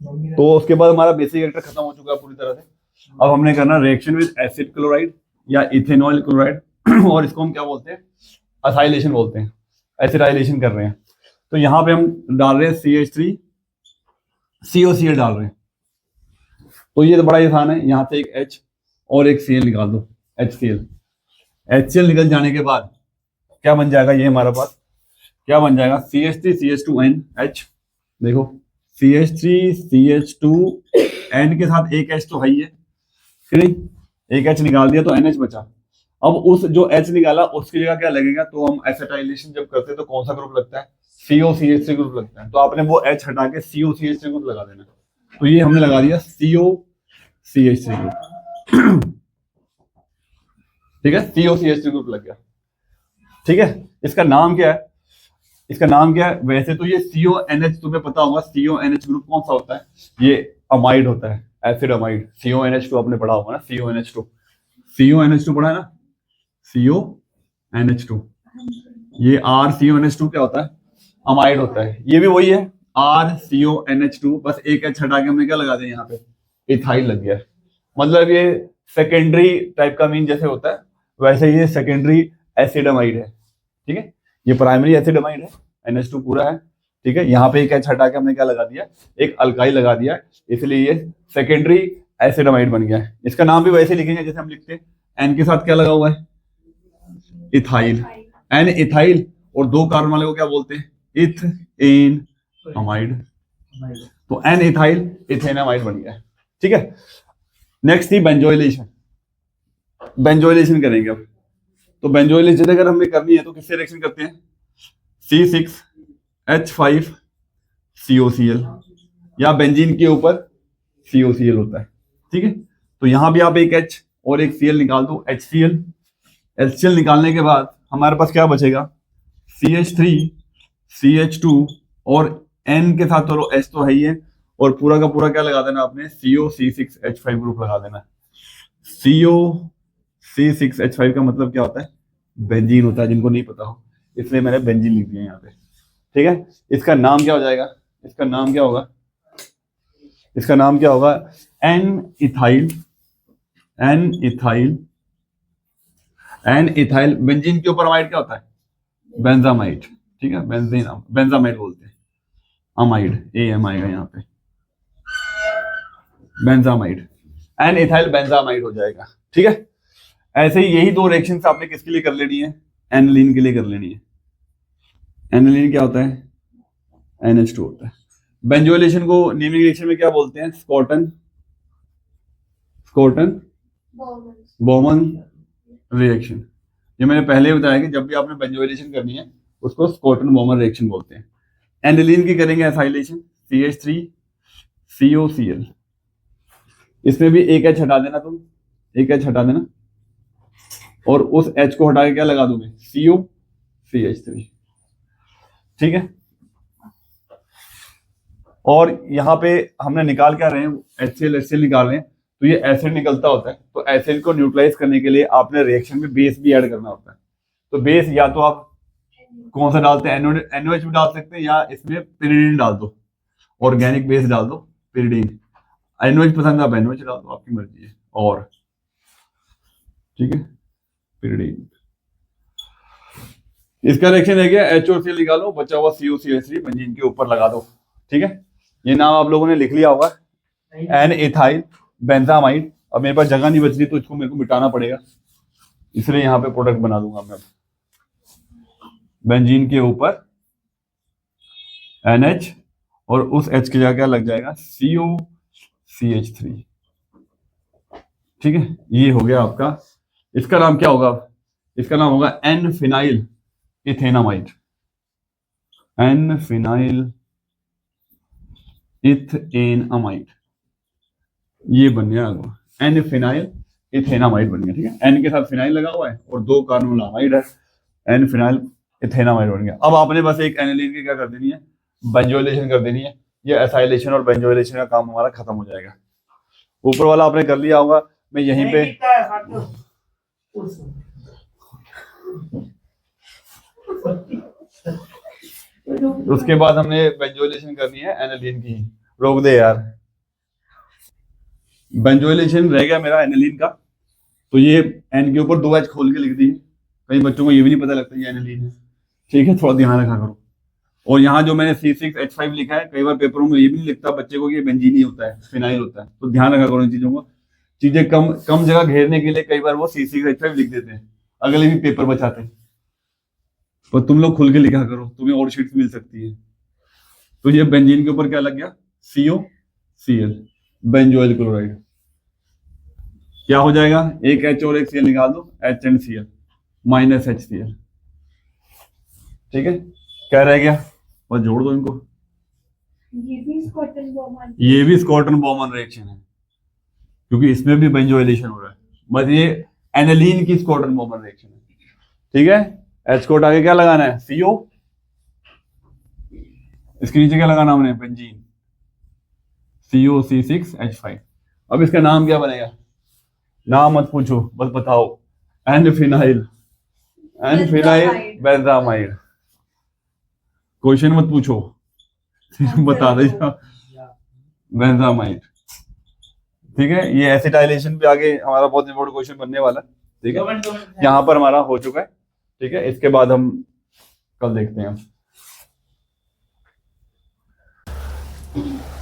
तो उसके बाद हमारा बेसिक रिएक्टर खत्म हो चुका है पूरी तरह से। अब हमने करना रिएक्शन विद एसिड क्लोराइड या इथेनॉल क्लोराइड और इसको हम क्या बोलते हैं, असाइलेशन बोलते हैं, एसिडाइलेशन कर रहे हैं। तो यहाँ पे हम डाल रहे हैं CH3 COCl डाल रहे हैं। तो ये तो बड़ा ही आसान है, यहाँ से एक H और एक Cl निकाल दो, HCl। HCl निकल जाने के बाद क्या बन जाएगा, ये हमारे पास क्या बन जाएगा, CH3 CH2NH। देखो CH3 CH2N के साथ एक H तो है ही है, कि नहीं, एक H निकाल दिया तो NH बचा। अब उस जो H निकाला उसकी जगह क्या लगेगा, तो हम एसिटाइलेशन जब करते हैं तो कौन सा ग्रुप लगता है, COCH3 ग्रुप लगता है। तो आपने वो H हटा के COCH3 ग्रुप लगा देना। तो ये हमने लगा दिया COCH3 ग्रुप, ठीक है, COCH3 ग्रुप लग गया। ठीक है, इसका नाम क्या है, इसका नाम क्या है, वैसे तो ये CONH तुम्हें पता होगा, CONH ग्रुप कौन सा होता है, ये अमाइड होता है, एसिड अमाइड। CONH2 आपने पढ़ा होगा ना, CONH2 पढ़ा है ना, CONH2, ये RCONH2 क्या होता है, अमाइड होता है। ये भी वही है, RCONH2, बस एक H हटा के हमने क्या लगा दिया यहाँ पे, इथाइल लग गया। मतलब ये सेकेंडरी टाइप का मीन जैसे होता है, वैसे ये सेकेंडरी एसिडमाइड है। ठीक है, ये प्राइमरी एसिडमाइड है, NH2 पूरा है। ठीक है, यहाँ पे एक H हटा के हमने क्या लगा दिया, एक अल्काइल लगा दिया, इसलिए ये सेकेंडरी एसिडमाइड बन गया है। इसका नाम भी वैसे लिखेंगे जैसे हम लिखते हैं, N के साथ क्या लगा हुआ है, इथाइल, N इथाइल, और दो कार्बन वाले को क्या बोलते हैं, इथेन अमाइड। तो N इथाइल इथेनामाइड बन गया है। ठीक है, नेक्स्ट थी बेंजोइलेशन। बेंजोइलेशन करेंगे अब। तो बेंजोइलेशन अगर हमें करनी है तो किससे रिएक्शन करते हैं, C6H5COCl, या बेंजीन के ऊपर COCl होता है। ठीक है, तो यहां भी आप एक H और एक Cl निकाल दो, HCl निकालने के बाद हमारे पास क्या बचेगा, CH3 CH2 और N के साथ तो H तो है ही है, और पूरा का पूरा क्या लगा देना आपने, COC6H5 ग्रुप लगा देना। COC6H5 का मतलब क्या होता है, बेंजीन होता है, जिनको नहीं पता हो, इसलिए मैंने बेंजीन लिख दिया यहाँ पे। ठीक है, इसका नाम क्या हो जाएगा, इसका नाम क्या होगा, इसका नाम क्या होगा, N इथाइल बेंजीन के ऊपर अमाइड क्या होता है, बेंजामाइड। ठीक है, बेंजामाइड बोलते हैं, अमाइड AM आएगा यहाँ पे, बेंजामाइड, N इथाइल बेंजामाइड हो जाएगा। ठीक है, ऐसे ही यही दो रिएक्शंस आपने किसके लिए कर लेनी है, एनिलीन के लिए कर लेनी है। एनिलीन क्या होता है, NH2 होता है। बेंजोइलेशन को नेमिंग रिएक्शन में क्या बोलते हैं, स्कॉटन बोमन रिएक्शन। ये मैंने पहले ही बताया कि जब भी आपने बेंजोइलेशन करनी है उसको स्कॉटन बोमन रिएक्शन बोलते हैं। एनिलीन की करेंगे एसाइलेशन, CH3COCl, इसमें भी एक H हटा देना, तुम एक H हटा देना, और उस H को हटा के क्या लगा दोगे, COCH3। ठीक है, और यहाँ पे हमने निकाल क्या रहे हैं, HCl निकाल रहे हैं। तो ये एसिड निकलता होता है, तो एसिड को न्यूट्रलाइज करने के लिए आपने रिएक्शन में बेस भी ऐड करना होता है। तो बेस या तो आप कौन सा डालते हैं, NOH भी डाल सकते हैं, या इसमें पिरिडीन डाल दो, ऑर्गेनिक बेस डाल दो, पिरिडीन। NOH पसंद है आप NOH डाल दो, आपकी मर्जी है। और ठीक है, पिरिडीन। इसका रिएक्शन है क्या, H और Cl निकालो, बचा हुआ COCH3 बेंजीन के ऊपर लगा दो। ठीक है, ये नाम आप लोगों ने लिख लिया होगा, N इथाइल बेंजामाइड। अब मेरे पास जगह नहीं बच रही तो इसको मेरे को मिटाना पड़ेगा, इसलिए यहाँ पे प्रोडक्ट बना दूंगा मैं। बेंजीन के ऊपर NH और उस H की जगह क्या लग जाएगा, COCH3। ठीक है, ये हो गया आपका। इसका नाम क्या होगा, इसका नाम होगा N phenyl ethanamide, N phenyl ethanamide, ये बन गया N फिनाइल इथेनामाइड बन गया। ठीक है, N के साथ फिनाइल लगा हुआ है और दो कार्बन अमाइड है, N फिनाइल इथेनामाइड बन गया। अब आपने बस एक एनिलीन की क्या कर देनी है, बेंजोइलेशन कर देनी है। ये एसाइलेशन और बेंजोइलेशन का काम हमारा खत्म हो जाएगा। ऊपर वाला आपने कर लिया होगा, मैं यहीं पे उसके बाद हमने बेंजोइलेशन करनी है एनिलीन की, रोक दे यार। बेंजोइलेशन रह गया मेरा एनिलीन का। तो ये एन के ऊपर 2 H खोल के लिख दी है, कई बच्चों को ये भी नहीं पता लगता ये एनिलीन है। ठीक है, थोड़ा ध्यान रखा करो। और यहाँ जो मैंने C6H5 लिखा है, कई बार पेपरों में ये भी नहीं लिखता बच्चे को कि ये बेंजीन ही होता है, फिनाइल होता है। तो ध्यान रखा करो इन चीजों को। चीजें कम कम जगह घेरने के लिए कई बार वो C6H5 लिख देते हैं, अगले भी पेपर बचाते हैं। तो तुम लोग खुल के लिखा करो, तुम्हें और शीट्स मिल सकती है। तो ये बेंजीन के ऊपर क्या लग गया, COCl, बेंजोइल क्लोराइड। क्या हो जाएगा, एक H और एक Cl निकाल दो, H and Cl minus HCl। ठीक है, क्या रह गया, बस जोड़ दो इनको। ये भी स्कॉटन बॉमन, ये भी स्कॉटन बॉमन रिएक्शन है, क्योंकि इसमें भी बेंजोइलेशन हो रहा है। बस ये एनिलीन की स्कॉटन बॉमन रिएक्शन है। ठीक है, H कोट आगे क्या लगाना है, CO, इसके नीचे क्या लगाना हमने, बेंजीन, COC6H5। अब इसका नाम क्या बनेगा, नाम मत पूछो, बस बताओ, एनफिनाइल बेंजामाइड। क्वेश्चन मत पूछो, बता दे बेंजामाइड। ठीक है, ये एसिटाइलेशन भी आगे हमारा बहुत इंपॉर्टेंट क्वेश्चन बनने वाला है। ठीक है, यहाँ पर हमारा हो चुका है। ठीक है, इसके बाद हम कल देखते हैं।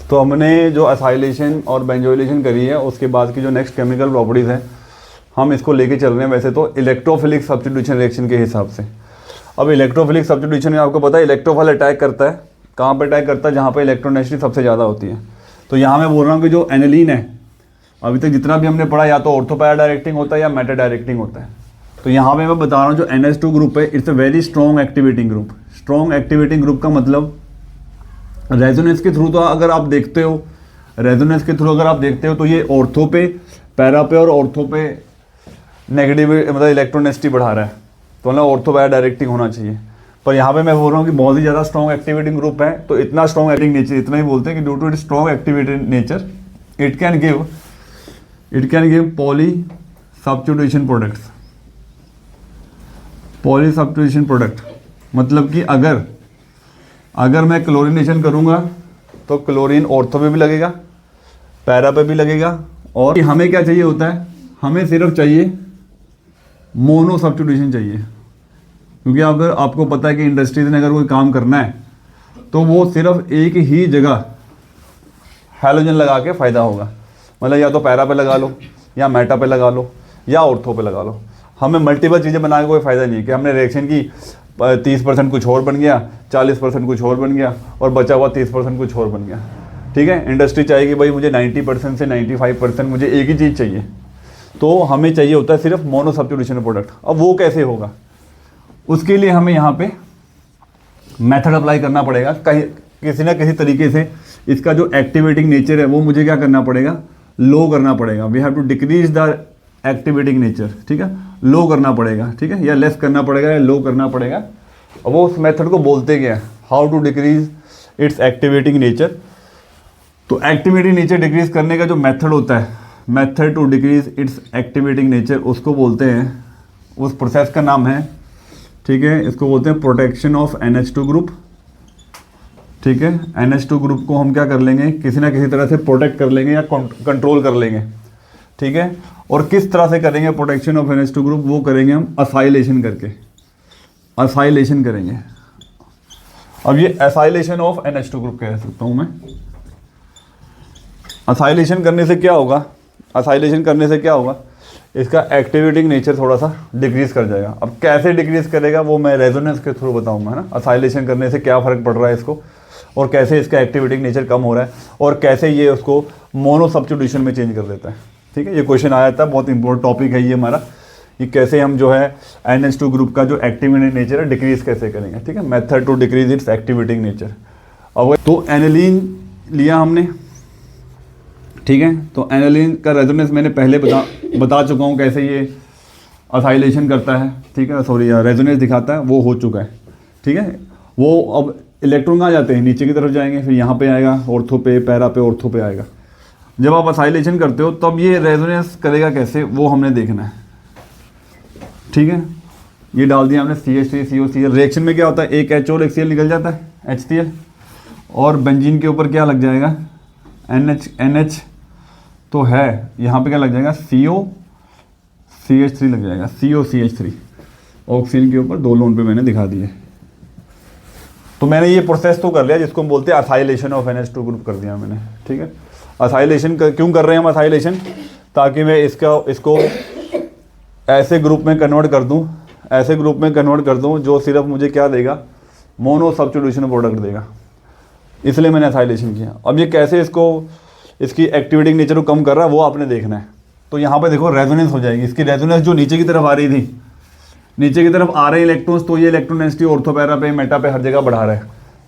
तो हमने जो एसाइलेशन और बेंजोइलेशन करी है, उसके बाद की जो नेक्स्ट केमिकल प्रॉपर्टीज है हम इसको लेके चल रहे हैं वैसे तो इलेक्ट्रोफिलिक सब्स्टिट्यूशन रिएक्शन के हिसाब से। अब इलेक्ट्रोफिलिक सब्स्टिट्यूशन में आपको पता है इलेक्ट्रोफिल अटैक करता है, कहाँ पे अटैक करता है, जहाँ पे इलेक्ट्रोनेगेटिविटी सबसे ज़्यादा होती है। तो यहाँ मैं बोल रहा हूँ कि जो एनिलीन है, अभी तक जितना भी हमने पढ़ा, या तो ऑर्थो पैरा डायरेक्टिंग होता है या मेटा डायरेक्टिंग होता है। तो यहाँ पे मैं बता रहा हूँ जो NH2 ग्रुप है, it's a very strong activating group. Strong activating group का मतलब रेजोनेंस के थ्रू, तो अगर आप देखते हो, रेजोनेंस के थ्रू अगर आप देखते हो तो ये ऑर्थो पे, पैरा पे और ऑर्थो पे नेगेटिव मतलब इलेक्ट्रोनेगेटिविटी बढ़ा रहा है। तो मतलब ऑर्थो पैरा डायरेक्टिंग होना चाहिए। पर यहाँ पे मैं बोल रहा हूँ कि बहुत ही ज़्यादा स्ट्रॉन्ग एक्टिवेटिंग ग्रुप है। तो इतना स्ट्रॉन्ग एक्टिंग नेचर, इतना ही बोलते हैं कि due to it strong activating nature it can give poly substitution products. Poly substitution product मतलब कि अगर मैं क्लोरीनेशन करूंगा तो क्लोरीन ऑर्थो पे भी लगेगा, पैरा पे भी लगेगा। और हमें क्या चाहिए होता है, हमें सिर्फ चाहिए मोनो सब्स्टिट्यूशन चाहिए। क्योंकि अगर आपको पता है कि इंडस्ट्रीज ने अगर कोई काम करना है तो वो सिर्फ एक ही जगह हैलोजन लगा के फ़ायदा होगा। मतलब या तो पैरा पे लगा लो, या मेटा पे लगा लो, या ऑर्थो पे लगा लो। हमें मल्टीपल चीज़ें बनाने का कोई फ़ायदा नहीं है कि हमने रिएक्शन की 30% कुछ और बन गया, 40% कुछ और बन गया, और बचा हुआ 30% कुछ और बन गया। ठीक है, इंडस्ट्री चाहेगी भाई मुझे 90% से 95% मुझे एक ही चीज़ चाहिए। तो हमें चाहिए होता है सिर्फ मोनो सब्स्टिट्यूशन प्रोडक्ट। अब वो कैसे होगा, उसके लिए हमें यहाँ पे मेथड अप्लाई करना पड़ेगा। कहीं किसी ना किसी तरीके से इसका जो एक्टिवेटिंग नेचर है वो मुझे क्या करना पड़ेगा, लो करना पड़ेगा। We have to decrease the activating nature. ठीक है, लो करना पड़ेगा। ठीक है, या लेस करना पड़ेगा या लो करना पड़ेगा। अब वो उस मेथड को बोलते क्या, how to decrease its activating nature. तो एक्टिवेटिंग नेचर डिक्रीज करने का जो मेथड होता है, method to decrease its activating nature, उसको बोलते हैं, उस प्रोसेस का नाम है, ठीक है, इसको बोलते हैं प्रोटेक्शन ऑफ NH2 ग्रुप। ठीक है, NH2 ग्रुप को हम क्या कर लेंगे, किसी ना किसी तरह से प्रोटेक्ट कर लेंगे या कंट्रोल कर लेंगे। ठीक है, और किस तरह से करेंगे प्रोटेक्शन ऑफ NH2 ग्रुप, वो करेंगे हम असाइलेशन करके, असाइलेशन करेंगे। अब ये असाइलेशन ऑफ NH2 ग्रुप कह सकता हूँ मैं। असाइलेशन करने से क्या होगा, असाइलेशन करने से क्या होगा, इसका एक्टिवेटिंग नेचर थोड़ा सा डिक्रीज कर जाएगा। अब कैसे डिक्रीज करेगा वो मैं रेजोनेंस के थ्रू बताऊंगा, है ना। असाइलेशन करने से क्या फ़र्क पड़ रहा है इसको, और कैसे इसका एक्टिवेटिंग नेचर कम हो रहा है, और कैसे ये उसको मोनो सब्स्टिट्यूशन में चेंज कर देता है। ठीक है, ये क्वेश्चन आया था, बहुत इंपॉर्टेंट टॉपिक है ये हमारा, ये कैसे हम जो है NH2 ग्रुप का जो एक्टिवेटिंग नेचर है डिक्रीज कैसे करेंगे। ठीक है, method to decrease its activating nature. अब तो एनिलीन लिया हमने, ठीक है, तो एनिलीन का रेजोनेंस मैंने पहले बता चुका हूँ कैसे ये असाइलेशन करता है। ठीक है, सॉरी रेजोनेंस दिखाता है, वो हो चुका है। ठीक है, वो अब इलेक्ट्रॉन कहाँ जाते हैं, नीचे की तरफ जाएंगे, फिर यहाँ पे आएगा ऑर्थो पे, पैरा पे, ऑर्थो पे आएगा। जब आप असाइलेशन करते हो तब ये रेजोनेंस करेगा कैसे, वो हमने देखना है। ठीक है, ये डाल दिया हमने CH3 COCl। रिएक्शन में क्या होता है, एक H और एक Cl निकल जाता है, HCl, और बेंजीन के ऊपर क्या लग जाएगा, NH तो है, यहाँ पे क्या लग जाएगा COCH3 लग जाएगा, COCH3। ऑक्सीजन के ऊपर 2 लोन पे मैंने दिखा दिए। तो मैंने ये प्रोसेस तो कर लिया जिसको हम बोलते हैं असाइलेशन ऑफ NH2 ग्रुप कर दिया मैंने, ठीक है। असाइलेशन क्यों कर रहे हैं हम असाइलेशन? ताकि मैं इसको ऐसे ग्रुप में कन्वर्ट कर दूं, जो सिर्फ मुझे क्या देगा, मोनो सब्स्टिट्यूशन प्रोडक्ट देगा। इसलिए मैंने असाइलेशन किया। अब ये कैसे इसकी एक्टिविटी नेचर को कम कर रहा है वो आपने देखना है। तो यहाँ पे देखो रेजोनेंस हो जाएगी, इसकी रेजोनेंस जो नीचे की तरफ आ रही थी, नीचे की तरफ आ रहे इलेक्ट्रॉन्स, तो ये इलेक्ट्रॉन डेंसिटी ऑर्थो पैरा पे, मेटा पे, हर जगह बढ़ा रहा है।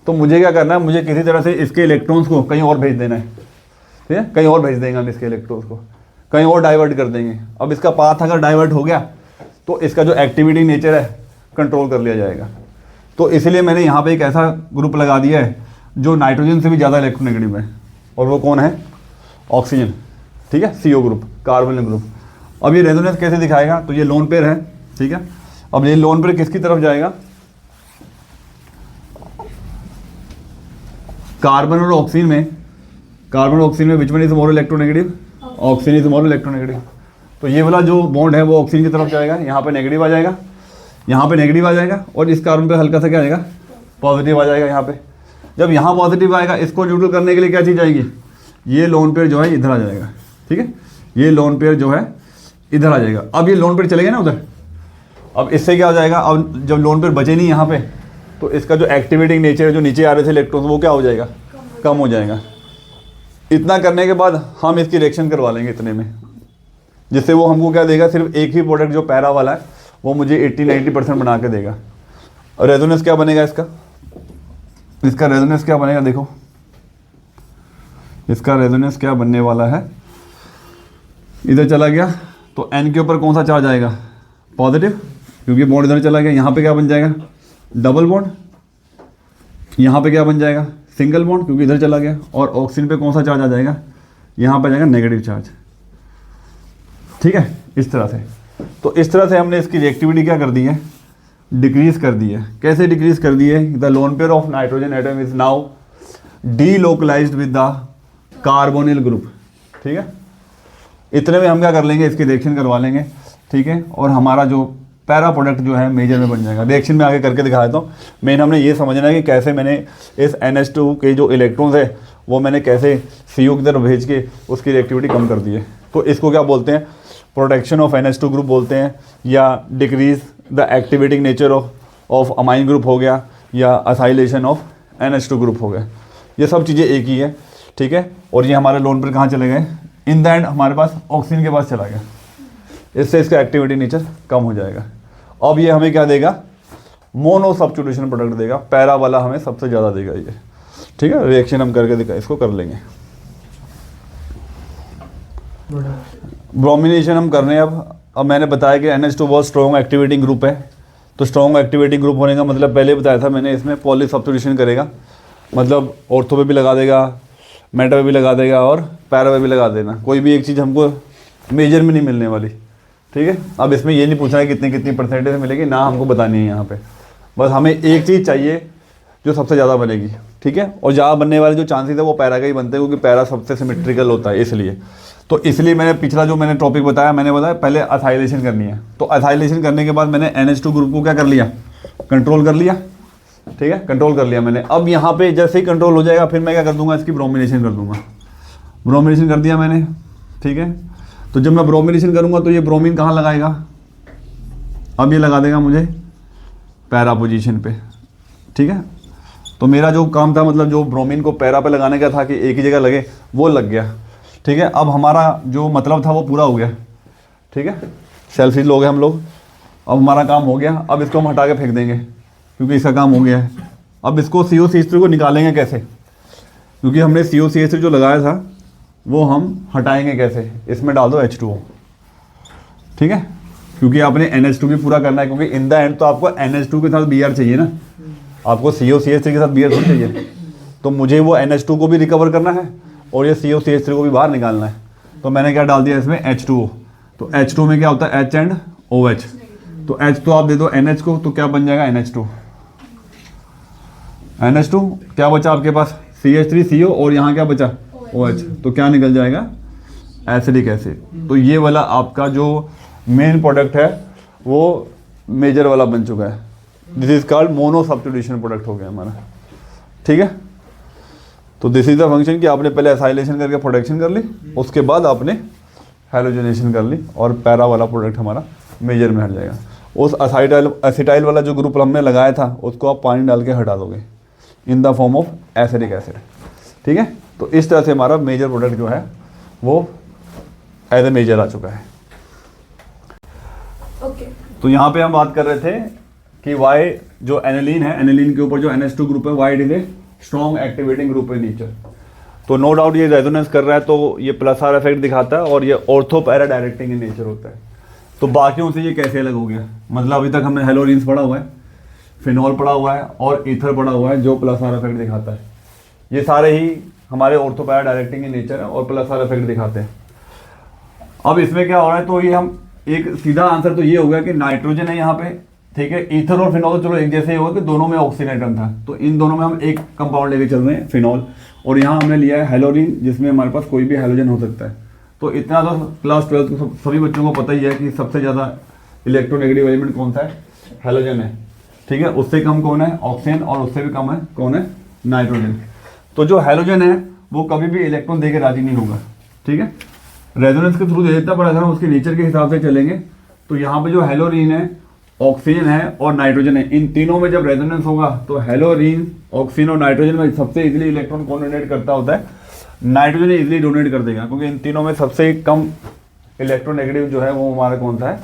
तो मुझे क्या करना है, मुझे किसी तरह से इसके इलेक्ट्रॉन्स को कहीं और भेज देना है, ठीक है। कहीं और भेज देंगे हम इसके इलेक्ट्रॉन्स को, कहीं और डाइवर्ट कर देंगे। अब इसका पाथ अगर डाइवर्ट हो गया तो इसका जो एक्टिविटी नेचर है कंट्रोल कर लिया जाएगा। तो इसलिए मैंने यहाँ पे एक ऐसा ग्रुप लगा दिया है जो नाइट्रोजन से भी ज़्यादा इलेक्ट्रोनेगेटिव है, और वो कौन है? ऑक्सीजन, ठीक है, CO ग्रुप, कार्बोनिल ग्रुप। अब ये रेजोनेंस कैसे दिखाएगा? तो ये लोन पेयर है, ठीक है। अब ये लोन पेयर किसकी तरफ जाएगा? कार्बन और ऑक्सीजन में which one is more electronegative? Oxygen is more electronegative. तो ये वाला जो बॉन्ड है वो ऑक्सीजन की तरफ जाएगा, यहाँ पे नेगेटिव आ जाएगा, यहाँ पे नेगेटिव आ जाएगा, और इस कार्बन पे हल्का सा क्या आएगा? पॉजिटिव आ जाएगा यहाँ पे। जब यहाँ पॉजिटिव आएगा, इसको न्यूट्रल करने के लिए क्या चीज़ आएगी? ये लोन पेयर जो है इधर आ जाएगा, ठीक है। ये लोन पेयर जो है इधर आ जाएगा। अब ये लोन पेयर चले गए ना उधर, अब इससे क्या हो जाएगा? अब जब लोन पेयर बचे नहीं यहाँ पे, तो इसका जो एक्टिविटी नेचर जो नीचे आ रहे थे इलेक्ट्रॉन, वो क्या हो जाएगा? कम हो जाएगा। इतना करने के बाद हम इसकी रिएक्शन करवा लेंगे इतने में, जिससे वो हमको क्या देगा? सिर्फ एक ही प्रोडक्ट जो पैरा वाला है वो मुझे 80-90% बना के देगा। और रेजोनेंस क्या बनेगा इसका रेजोनेंस क्या बनेगा? देखो इसका रेजोनेंस क्या बनने वाला है। इधर चला गया तो N के ऊपर कौन सा चार्ज आएगा? पॉजिटिव, क्योंकि बॉन्ड इधर चला गया। यहाँ पे क्या बन जाएगा? Double bond. यहाँ पे क्या बन जाएगा? सिंगल बॉन्ड, क्योंकि इधर चला गया। और ऑक्सीजन पे कौन सा चार्ज आ जाएगा? यहाँ पे जाएगा नेगेटिव चार्ज, ठीक है। इस तरह से, तो इस तरह से हमने इसकी रिएक्टिविटी क्या कर दी है? डिक्रीज कर दी है। कैसे डिक्रीज कर दी है? The lone pair of nitrogen atom is now delocalised with the carbonyl group, ठीक है। इतने में हम क्या कर लेंगे? इसकी रिएक्शन करवा लेंगे, ठीक है। और हमारा जो पैरा प्रोडक्ट जो है मेजर में बन जाएगा। रिएक्शन में आगे करके दिखा देता हूँ। मेन हमने ये समझना है कि कैसे मैंने इस NH2 के जो इलेक्ट्रॉन्स है वो मैंने कैसे CO की तरफ भेज के उसकी रिएक्टिविटी कम कर दी है। तो इसको क्या बोलते हैं? प्रोटेक्शन ऑफ NH2 ग्रुप बोलते हैं, या decrease the activity nature of amine group हो गया, या असाइलेशन ऑफ NH2 ग्रुप हो गया। ये सब चीज़ें एक ही है, ठीक है। और ये हमारे लोन पर कहाँ चले गए? इन द एंड हमारे पास ऑक्सीजन के पास चला गया। इससे इसका एक्टिविटी नेचर कम हो जाएगा। अब ये हमें क्या देगा? मोनो सब्स्टिट्यूशन प्रोडक्ट देगा। पैरा वाला हमें सबसे ज़्यादा देगा ये, ठीक है। रिएक्शन हम करके दिखा, इसको कर लेंगे। ब्रोमिनेशन हम कर रहे हैं। अब मैंने बताया कि NH2 बहुत स्ट्रॉन्ग एक्टिवेटिंग ग्रुप है। तो स्ट्रॉन्ग एक्टिवेटिंग ग्रुप होने का मतलब पहले बताया था मैंने, इसमें पॉली सब्स्टिट्यूशन करेगा, मतलब ऑर्थो पे भी लगा देगा, मेटा पे भी लगा देगा, और पैरा पे भी लगा देना। कोई भी एक चीज़ हमको मेजर में नहीं मिलने वाली, ठीक है। अब इसमें ये नहीं पूछना है कितनी परसेंटेज मिलेगी, ना हमको बतानी है यहाँ पे। बस हमें एक चीज़ चाहिए जो सबसे ज़्यादा बनेगी, ठीक है। और ज़्यादा बनने वाले जो चांसेस है वो पैरा का ही बनते हैं, क्योंकि पैरा सबसे सिमेट्रिकल होता है। इसलिए मैंने पिछला जो मैंने टॉपिक बताया, मैंने बताया पहले असाइलेशन करनी है। तो असाइलेशन करने के बाद मैंने NH2 ग्रुप को क्या कर लिया? कंट्रोल कर लिया, ठीक है। कंट्रोल कर लिया मैंने। अब यहाँ पे जैसे ही कंट्रोल हो जाएगा, फिर मैं क्या कर दूंगा? इसकी ब्रोमिनेशन कर दूंगा। ब्रोमिनेशन कर दिया मैंने, ठीक है। तो जब मैं ब्रोमिनेशन करूंगा तो ये ब्रोमीन कहाँ लगाएगा? अब ये लगा देगा मुझे पैरा पोजीशन पे, ठीक है। तो मेरा जो काम था, मतलब जो ब्रोमीन को पैरा पे लगाने का था कि एक ही जगह लगे, वो लग गया, ठीक है। अब हमारा जो मतलब था वो पूरा हो गया, ठीक है। सेल्फी लोग हैं हम लोग। अब हमारा काम हो गया। अब इसको हम हटा के फेंक देंगे, क्योंकि इसका काम हो गया है। अब इसको COCH3 को निकालेंगे कैसे? क्योंकि हमने COCH3 जो लगाया था वो हम हटाएंगे कैसे? इसमें डाल दो H2O, ठीक है। क्योंकि आपने NH2 भी पूरा करना है, क्योंकि इन द एंड तो आपको NH2 के साथ Br चाहिए ना, आपको COCH3 के साथ Br थोड़ी चाहिए। तो मुझे वो NH2 को भी रिकवर करना है और ये COCH3 को भी बाहर निकालना है। तो मैंने क्या डाल दिया इसमें? H2O। तो H2 में क्या होता है? H and OH। तो H तो आप दे दो NH को, तो क्या बन जाएगा? NH2 क्या बचा आपके पास? CH3CO, और यहाँ क्या बचा? OH, तो क्या निकल जाएगा, एसिडिक एसिड। तो ये वाला आपका जो मेन प्रोडक्ट है वो मेजर वाला बन चुका है, this is called mono substitution product हो गया हमारा, ठीक है। तो दिस इज द फंक्शन कि आपने पहले एसाइलेशन करके प्रोडक्शन कर ली, उसके बाद आपने हैलोजनेशन कर ली और पैरा वाला प्रोडक्ट हमारा मेजर में हट जाएगा। उस एसिटाइल वाला जो ग्रुप हमने लगाया था उसको आप पानी डाल के हटा दोगे in the form of acidic acid, ठीक है। तो इस तरह से हमारा मेजर प्रोडक्ट जो है वो एज ए मेजर आ चुका है। ओके। तो यहाँ पे हम बात कर रहे थे कि वाई जो एनिलीन है, एनिलीन के ऊपर जो NH2 ग्रुप है, why it is a strong activating group in nature. तो नो डाउट ये रेजोनेंस कर रहा है तो ये प्लस आर इफेक्ट दिखाता है और ये ortho para directing in nature होता है। तो बाकियों से ये कैसे अलग हो गया, मतलब अभी तक हमने हेलोरिन्स पढ़ा हुआ है, फिनॉल पढ़ा हुआ है और ईथर पढ़ा हुआ है जो प्लस आर इफेक्ट दिखाता है। ये सारे ही हमारे ortho para directing in nature है और प्लस आर इफेक्ट दिखाते हैं। अब इसमें क्या हो रहा है, तो ये हम एक सीधा आंसर तो ये होगा कि नाइट्रोजन है यहाँ पे, ठीक है। ईथर और फिनॉल तो चलो एक जैसे ही होगा कि दोनों में ऑक्सीजन एटम था, तो इन दोनों में हम एक कंपाउंड लेके चल रहे हैं फिनॉल, और यहाँ हमने लिया है हेलोरिन जिसमें हमारे पास कोई भी हेलोजन हो सकता है। तो इतना तो क्लास 12 के सभी बच्चों को पता ही है कि सबसे ज़्यादा इलेक्ट्रोनेगेटिव एलिमेंट कौन सा है, हेलोजन है, ठीक है। उससे कम कौन है, ऑक्सीजन, और उससे भी कम है कौन है, नाइट्रोजन। तो जो हेलोजन है वो कभी भी इलेक्ट्रॉन देके राजी नहीं होगा, ठीक है। रेजोनेंस के थ्रू दे देता, पर अगर हम उसके नेचर के हिसाब से चलेंगे तो यहाँ पे जो हेलोरीन है, ऑक्सीजन है और नाइट्रोजन है, इन तीनों में जब रेजोनेंस होगा तो हेलोरीन, ऑक्सीजन और नाइट्रोजन में सबसे इजीली इलेक्ट्रॉन कौन डोनेट करता होता है, नाइट्रोजन इजीली डोनेट कर देगा, क्योंकि इन तीनों में सबसे कम इलेक्ट्रोनेगेटिव जो है वो हमारा कौन सा है,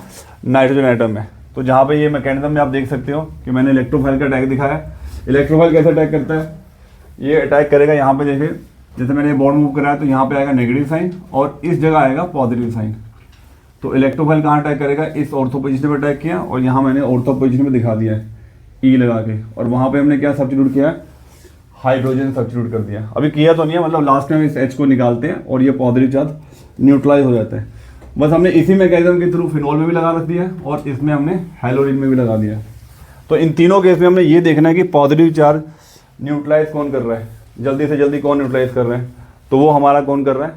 नाइट्रोजन एटम है। तो जहाँ पे ये मैकेनिज्म में आप देख सकते हो कि मैंने इलेक्ट्रोफाइल का अटैक दिखाया है। इलेक्ट्रोफाइल कैसे अटैक करता है, ये अटैक करेगा यहाँ पे, देखिए जैसे मैंने बॉन्ड मूव कराया तो यहाँ पे आएगा नेगेटिव साइन और इस जगह आएगा पॉजिटिव साइन। तो इलेक्ट्रोफाइल कहाँ अटैक करेगा, इस ऑर्थो पोजीशन पे अटैक किया और यहाँ मैंने ऑर्थो पोजीशन में दिखा दिया है ई लगा के, और वहाँ पे हमने क्या सब्स्टिट्यूट किया, हाइड्रोजन सब्स्टिट्यूट कर दिया। अभी किया तो नहीं है, मतलब लास्ट में हम इस H को निकालते हैं और ये पॉजिटिव चार्ज न्यूट्रलाइज हो जाता है। बस हमने इसी मैकेनिज्म के थ्रू फिनॉल में भी लगा रख दिया और इसमें हमने हेलोरिन में भी लगा दिया। तो इन तीनों केस में हमने ये देखना है कि पॉजिटिव चार्ज न्यूट्रलाइज कौन कर रहा है, जल्दी से जल्दी कौन न्यूट्रलाइज कर रहे हैं, तो वो हमारा कौन कर रहा है,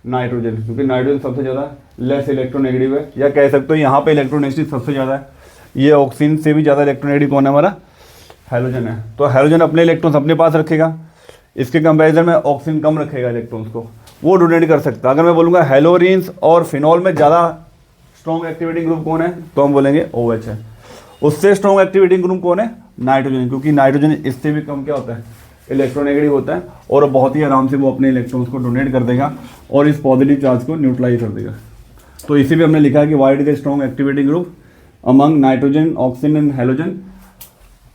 नाइट्रोजन, क्योंकि नाइट्रोजन सबसे ज़्यादा लेस इलेक्ट्रोनेगेटिव है, या कह सकते हो यहाँ पे इलेक्ट्रोनेगेटिव सबसे ज़्यादा है। ये ऑक्सीजन से भी ज़्यादा इलेक्ट्रोनेगेटिव कौन है, हमारा हेलोजन है। तो हेलोजन अपने इलेक्ट्रॉन्स अपने पास रखेगा, इसके कंपैरिजन में ऑक्सीजन कम रखेगा इलेक्ट्रॉन्स को, वो डोनेट कर सकता है। अगर मैं बोलूँगा हेलोरिन्स और फिनॉल में ज़्यादा स्ट्रॉन्ग एक्टिवेटिंग ग्रुप कौन है, तो हम बोलेंगे OH है। उससे स्ट्रॉन्ग एक्टिवेटिंग ग्रुप कौन है, नाइट्रोजन, क्योंकि नाइट्रोजन इससे भी कम क्या होता है, इलेक्ट्रोनेगेटिव होता है, और बहुत ही आराम से वो अपने इलेक्ट्रॉन्स को डोनेट कर देगा और इस पॉजिटिव चार्ज को न्यूट्रलाइज कर देगा। तो इसी पे हमने लिखा है कि why it is strong activating group among nitrogen, oxygen and halogen.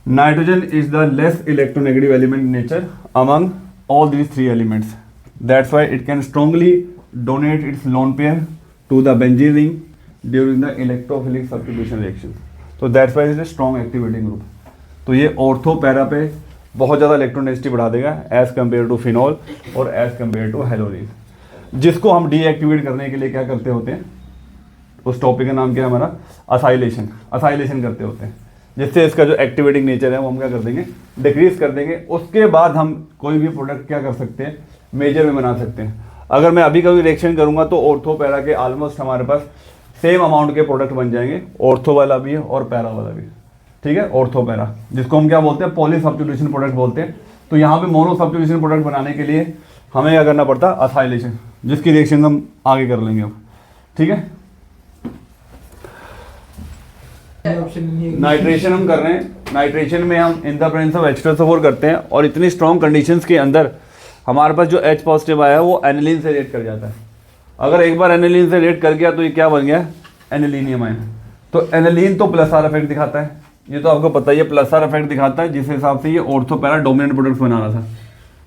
Nitrogen is the less electronegative element in nature among all these three elements. That's why it can strongly donate its lone pair to the benzene ring during the electrophilic substitution reaction. So that's why it is a strong activating group. तो ये ortho para पे बहुत ज़्यादा electronegativity बढ़ा देगा as compare to phenol और as compare to हेलोरिन, जिसको हम डीएक्टिवेट करने के लिए क्या करते होते हैं, उस टॉपिक का नाम क्या है हमारा, असाइलेशन करते होते हैं, जिससे इसका जो एक्टिवेटिंग नेचर है वो हम क्या कर देंगे, डिक्रीज कर देंगे। उसके बाद हम कोई भी प्रोडक्ट क्या कर सकते हैं, मेजर में बना सकते हैं। अगर मैं अभी कभी रिएक्शन करूंगा तो ऑर्थो पैरा के ऑलमोस्ट हमारे पास सेम अमाउंट के प्रोडक्ट बन जाएंगे, ऑर्थो वाला भी है और पैरा वाला भी, ठीक है। ऑर्थो पैरा जिसको हम क्या बोलते हैं, पॉली सब्स्टिट्यूशन प्रोडक्ट बोलते हैं। तो यहाँ पे मोनो सब्स्टिट्यूशन प्रोडक्ट बनाने के लिए हमें क्या करना पड़ता है, असाइलेशन, जिसकी रिएक्शन हम आगे कर लेंगे अब, ठीक है। नाइट्रेशन हम कर रहे हैं, नाइट्रेशन में हम इन द प्रेजेंस ऑफ H2SO4 करते हैं, और इतनी स्ट्रॉन्ग कंडीशंस के अंदर हमारे पास जो H पॉजिटिव आया है वो एनिलीन से रिएक्ट कर जाता है। अगर एक बार एनिलीन से रिएक्ट कर गया तो ये क्या बन गया, एनिलीनियम आयन। तो एनिलीन तो प्लस आर इफेक्ट दिखाता है, ये तो आपको पता ही है, प्लस आर इफेक्ट दिखाता है, जिस हिसाब से ये ऑर्थो पैरा डोमिनेंट प्रोडक्ट्स बना रहा था।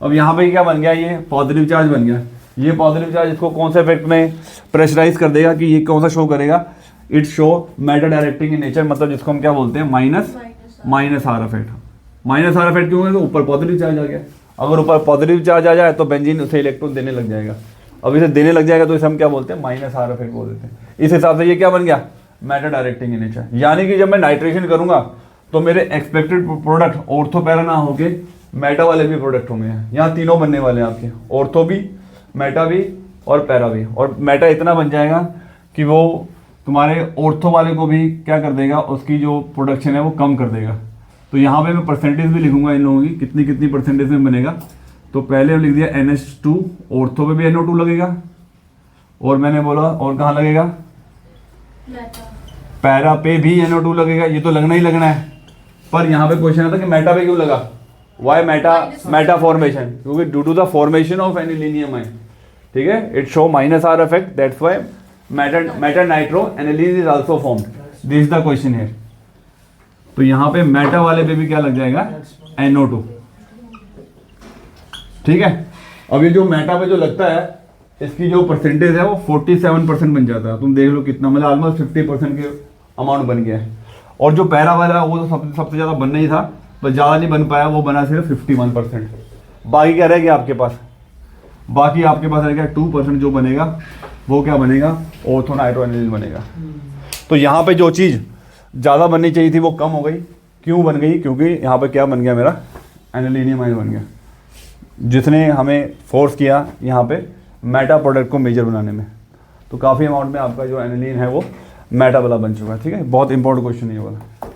अब यहाँ पे क्या बन गया, ये पॉजिटिव चार्ज बन गया। ये पॉजिटिव चार्ज इसको कौन से इफेक्ट में प्रेशराइज कर देगा, कि ये कौन सा शो करेगा, it show matter directing in nature, मतलब जिसको हम क्या बोलते हैं, minus are effect. Minus are effect क्यों है, तो ऊपर पॉजिटिव चार्ज आ गया। अगर ऊपर पॉजिटिव चार्ज आ जाए तो बेंजीन उसे इलेक्ट्रॉन देने लग जाएगा, अब इसे देने लग जाएगा तो इसे हम क्या बोलते हैं, माइनस आर इफेक्ट बोल देते हैं। इस हिसाब से ये क्या बन गया, मैटर डायरेक्टिंग इन नेचर। यानी कि जब मैं नाइट्रेशन करूंगा तो मेरे एक्सपेक्टेड प्रोडक्ट ऑर्थो पैरा ना होके मेटा वाले भी प्रोडक्ट होंगे। यहाँ तीनों बनने वाले हैं आपके, ऑर्थो भी, मेटा भी और पैरा भी, और मेटा इतना बन जाएगा कि वो तुम्हारे ऑर्थो वाले को भी क्या कर देगा, उसकी जो प्रोडक्शन है वो कम कर देगा। तो यहाँ पे मैं परसेंटेज भी लिखूंगा इन लोगों की कितनी कितनी परसेंटेज में बनेगा। तो पहले लिख दिया NH2, ऑर्थो पे भी NO2 लगेगा, और मैंने बोला और कहाँ लगेगा, मेटा पैरा पे भी NO2 लगेगा। ये तो लगना ही लगना है, पर यहाँ पे क्वेश्चन आता है कि मेटा पे क्यों लगा, वाई मेटा, मेटा फॉर्मेशन, क्योंकि due to the formation of anilinium ion, ठीक है, it show -R effect, that's why meta nitro aniline is also formed, this is the question है। तो यहाँ पे मेटा वाले पे भी क्या लग जाएगा, NO2, ठीक है। अब ये जो मेटा पे जो लगता है, इसकी जो परसेंटेज है वो 47% बन जाता है। तुम देख लो कितना, मतलब ऑलमोस्ट 50% के अमाउंट बन गया है। और जो पैरा वाला है वो तो सबसे ज़्यादा बनना ही था, पर ज़्यादा नहीं बन पाया, वो बना सिर्फ 51%। बाकी क्या रह गया आपके पास, बाकी आपके पास रह गया 2% जो बनेगा, वो क्या बनेगा, ऑर्थो नाइट्रो एनिलीन बनेगा। तो यहाँ पे जो चीज़ ज़्यादा बननी चाहिए थी वो कम हो गई। क्यों बन गई, क्योंकि यहाँ पे क्या बन गया, मेरा एनिलीनियम आयन बन गया, जिसने हमें फोर्स किया यहाँ पे मेटा प्रोडक्ट को मेजर बनाने में। तो काफ़ी अमाउंट में आपका जो एनिलीन है वो मेटा वाला बन चुका है, ठीक है। बहुत इंपॉर्टेंट क्वेश्चन है ये वाला।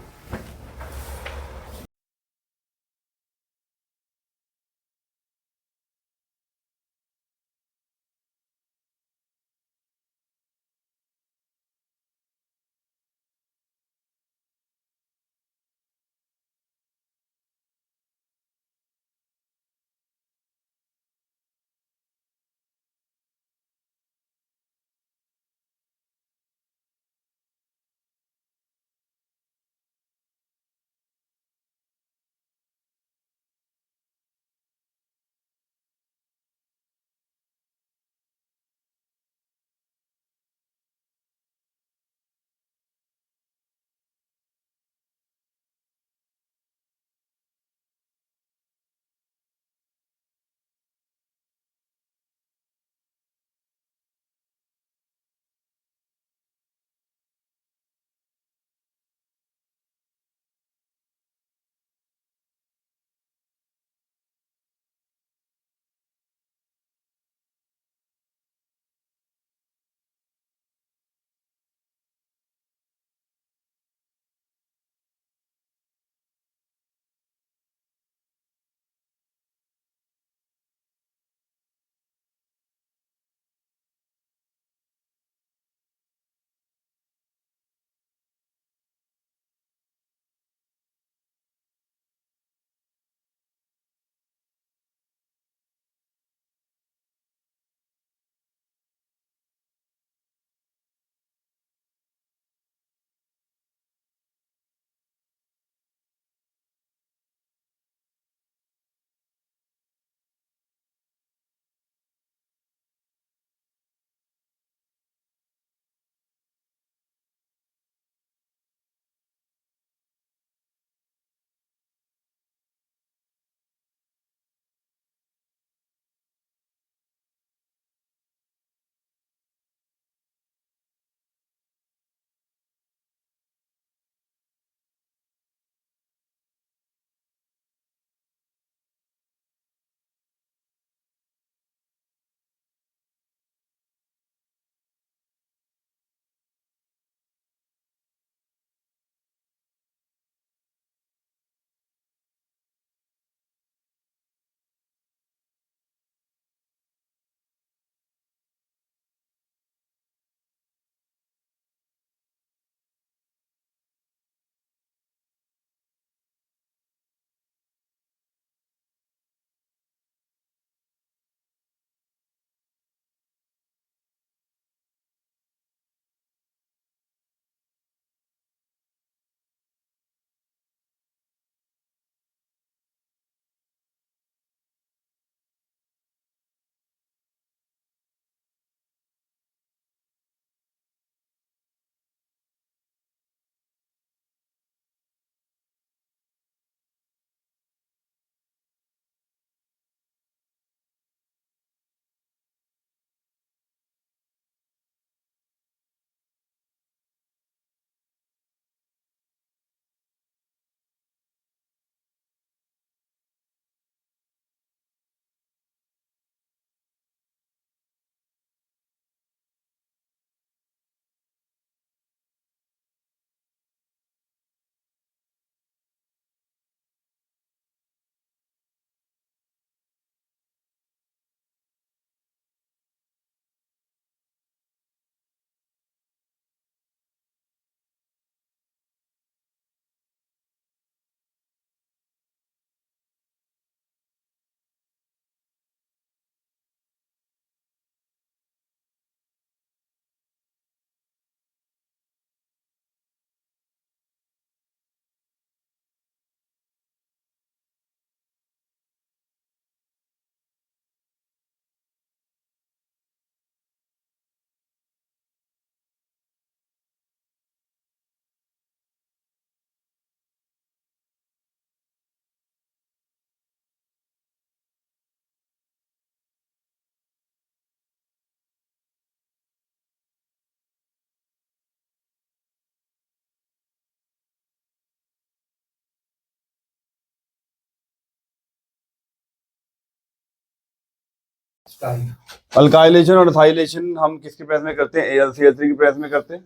अल्काइलेशन और एथाइलेशन हम किसके प्रेस में करते हैं? AlCl3 की प्रेस में करते हैं।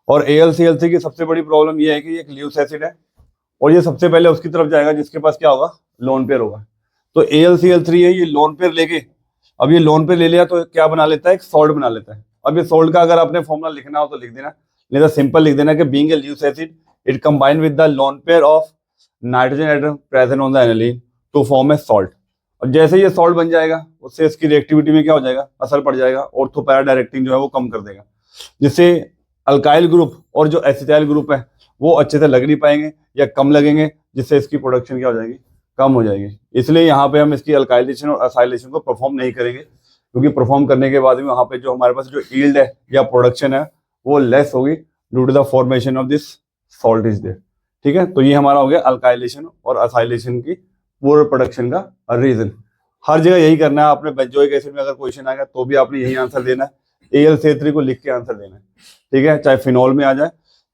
और AlCl3 की सबसे बड़ी प्रॉब्लम ये है कि ये एक ल्यूस एसिड है और ये सबसे पहले उसकी तरफ जाएगा जिसके पास क्या होगा? लोन पेयर होगा। तो AlCl3 है, ये लोन पेयर लेके, अब ये लोन पेयर ले लिया तो क्या बना लेता है? एक सॉल्ट बना लेता है। अब ये सॉल्ट का अगर आपने फॉर्मूला लिखना हो तो लिख देना, नहीं तो सिंपल लिख देना कि being a Lewis acid it combine with the lone pair of nitrogen atom present on the aniline to form a salt. और जैसे ये सॉल्ट बन जाएगा उससे इसकी रिएक्टिविटी में क्या हो जाएगा? असर पड़ जाएगा, ऑर्थो पैरा डायरेक्टिंग जो है वो कम कर देगा, जिससे अल्काइल ग्रुप और जो एसिटाइल ग्रुप है वो अच्छे से लग नहीं पाएंगे या कम लगेंगे, जिससे इसकी प्रोडक्शन क्या हो जाएगी? कम हो जाएगी। इसलिए यहाँ पे हम इसकी अल्काइलेशन और एसाइलेशन को परफॉर्म नहीं करेंगे, क्योंकि परफॉर्म करने के बाद भी वहाँ पे जो हमारे पास जो यील्ड है या प्रोडक्शन है वो लेस होगी due to the formation of this salt is there. ठीक है, तो ये हमारा हो गया अल्काइलेशन और एसाइलेशन की पूरे प्रोडक्शन का रीजन। हर जगह यही करना है आपने। बेंजोइक एसिड में अगर क्वेश्चन आएगा तो भी आपने यही आंसर देना है, AlCl3 को लिख के आंसर देना है। ठीक है, चाहे फिनॉल में आ जाए,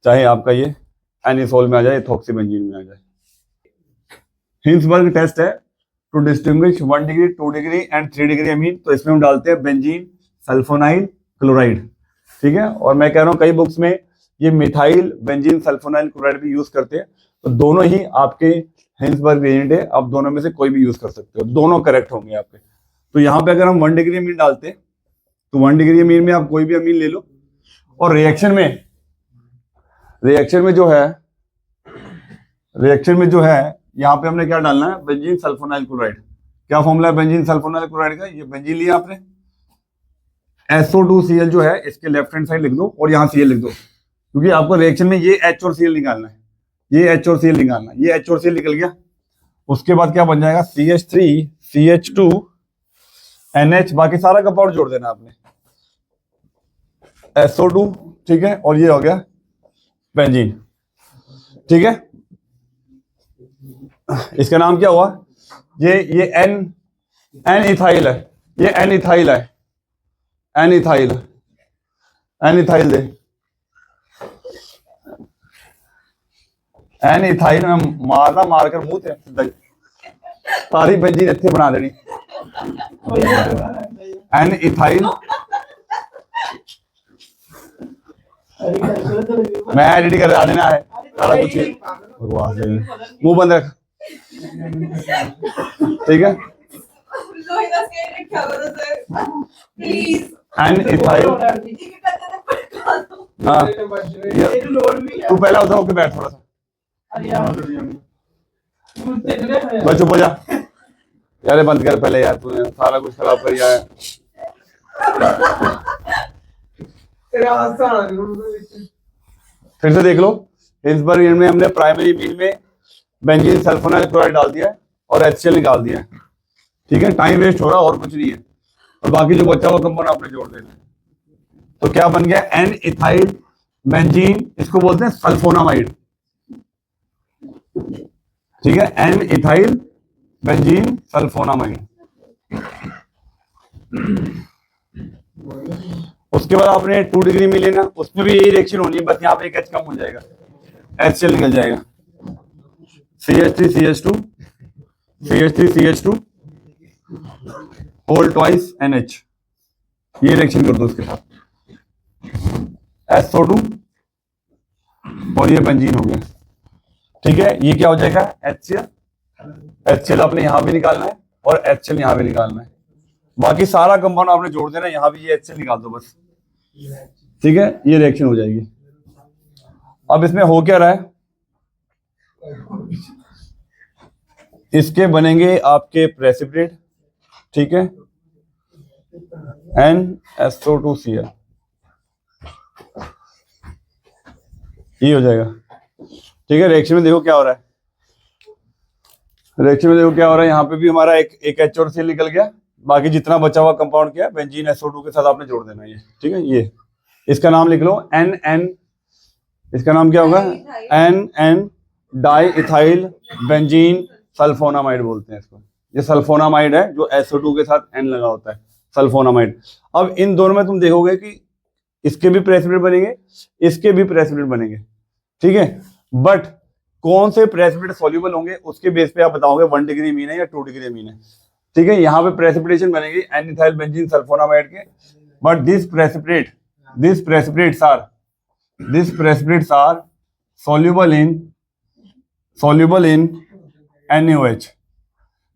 चाहे आपका ये एनिसोल में आ जाए, इथॉक्सीबेंजीन में आ जाए। हिंसबर्ग टेस्ट है to distinguish 1 degree 2 degree and 3 degree amine. तो इसमें हम डालते हैं बेंजीन सल्फोनाइल क्लोराइड। ठीक है, और मैं कह रहा हूँ कई बुक्स में ये मिथाइल बेंजीन सल्फोनाइल क्लोराइड भी यूज करते हैं, तो दोनों ही आपके हिंसबर्ग वेरिएंट है, आप दोनों में से कोई भी यूज कर सकते हो, दोनों करेक्ट होंगे आपके। तो यहाँ पे अगर हम 1 डिग्री अमीन डालते हैं तो 1 डिग्री अमीन में आप कोई भी अमीन ले लो, और रिएक्शन में जो है यहाँ पे हमने क्या डालना है? Benzene sulfonyl chloride. क्या फॉर्मूला है बेंजीन सल्फोनाइल क्लोराइड का? ये बेंजीन लिया आपने, SO2Cl जो है इसके लेफ्ट हैंड साइड लिख दो और यहाँ Cl लिख दो, क्योंकि आपको रिएक्शन में ये H और Cl निकालना है, ये H और Cl निकालना है। ये H और Cl निकल गया, उसके बाद क्या बन जाएगा? CH3 CH2 NH, बाकी सारा कंपाउंड जोड़ देना आपने, SO2। ठीक है, और ये हो गया बेंजीन। ठीक है, इसका नाम क्या हुआ? ये एन इथाइल है, ये एन इथाइल है, एन इथाइल दे, एन इथाइल में मारकर मुंह थे सारी बेंजीन इत्थे बना देनी। एन इथाइल, मैं एडिट कर देना है सारा कुछ, मुंह बंद रख। ठीक है, एन इथाइल, हाँ तू पहला उधर होके बैठ थोड़ा सा, बस चुप हो जा यार, बंद कर पहले यार, तूने सारा कुछ खराब कर दिया है। फिर से देख लो, हिंसबर्ग में हमने प्राइमरी मीन में बेंजीन सल्फोनाइल क्लोराइड डाल दिया है और HCl निकाल दिया है। ठीक है, टाइम वेस्ट हो रहा और कुछ नहीं है, और बाकी जो बचा हुआ कंपाउंड आपने जोड़ देना है। तो क्या बन गया? एन इथाइल बेंजीन, इसको बोलते हैं सल्फोनामाइड। ठीक है, एन इथाइल बेंजीन सल्फोनामाइड। उसके बाद आपने 2 डिग्री में लेना, उसमें भी यही रिएक्शन होनी है, बस यहाँ पे एक H कम हो जाएगा, HCl निकल जाएगा, CH3 CH2 CH3 CH2 whole twice NH, ये रिएक्शन कर दो उसके साथ, SO2 और ये बेंजीन हो गया। ठीक है, ये क्या हो जाएगा? HCl आपने यहां भी निकालना है और HCl यहां भी निकालना है, बाकी सारा कंपाउंड आपने जोड़ देना है, यहां भी ये HCl निकाल दो बस। ठीक है, ये रिएक्शन हो जाएगी। अब इसमें हो क्या रहा है? इसके बनेंगे आपके प्रेसिपिटेट। ठीक है, NSO2Cl, ये हो जाएगा। ठीक है, रिएक्शन में देखो क्या हो रहा है, यहाँ पे भी हमारा एक H और Cl निकल गया, बाकी जितना बचा हुआ कंपाउंड क्या है? बेंजीन SO2 के साथ आपने जोड़ देना है ये। ठीक है, ये इसका नाम लिख लो NN, इसका नाम क्या होगा? NN diethyl benzene sulphonamide बोलते हैं इसको। ये सल्फोनामाइड है जो SO2 के साथ N लगा होता है, सल्फोनामाइड। अब इन दोनों में तुम देखोगे कि इसके भी प्रेसिपिटेट बनेंगे, इसके भी प्रेसिपिटेट बनेंगे। ठीक है, बट कौन से प्रेसिपिटेट सॉल्यूबल होंगे उसके बेस पे आप बताओगे 1 डिग्री मीन है या 2 डिग्री मीन है। ठीक है, यहाँ पे प्रेसिपिटेशन बनेगी एन इथाइल बेंजीन सल्फोनामाइड के, but this precipitates are soluble in NaOH,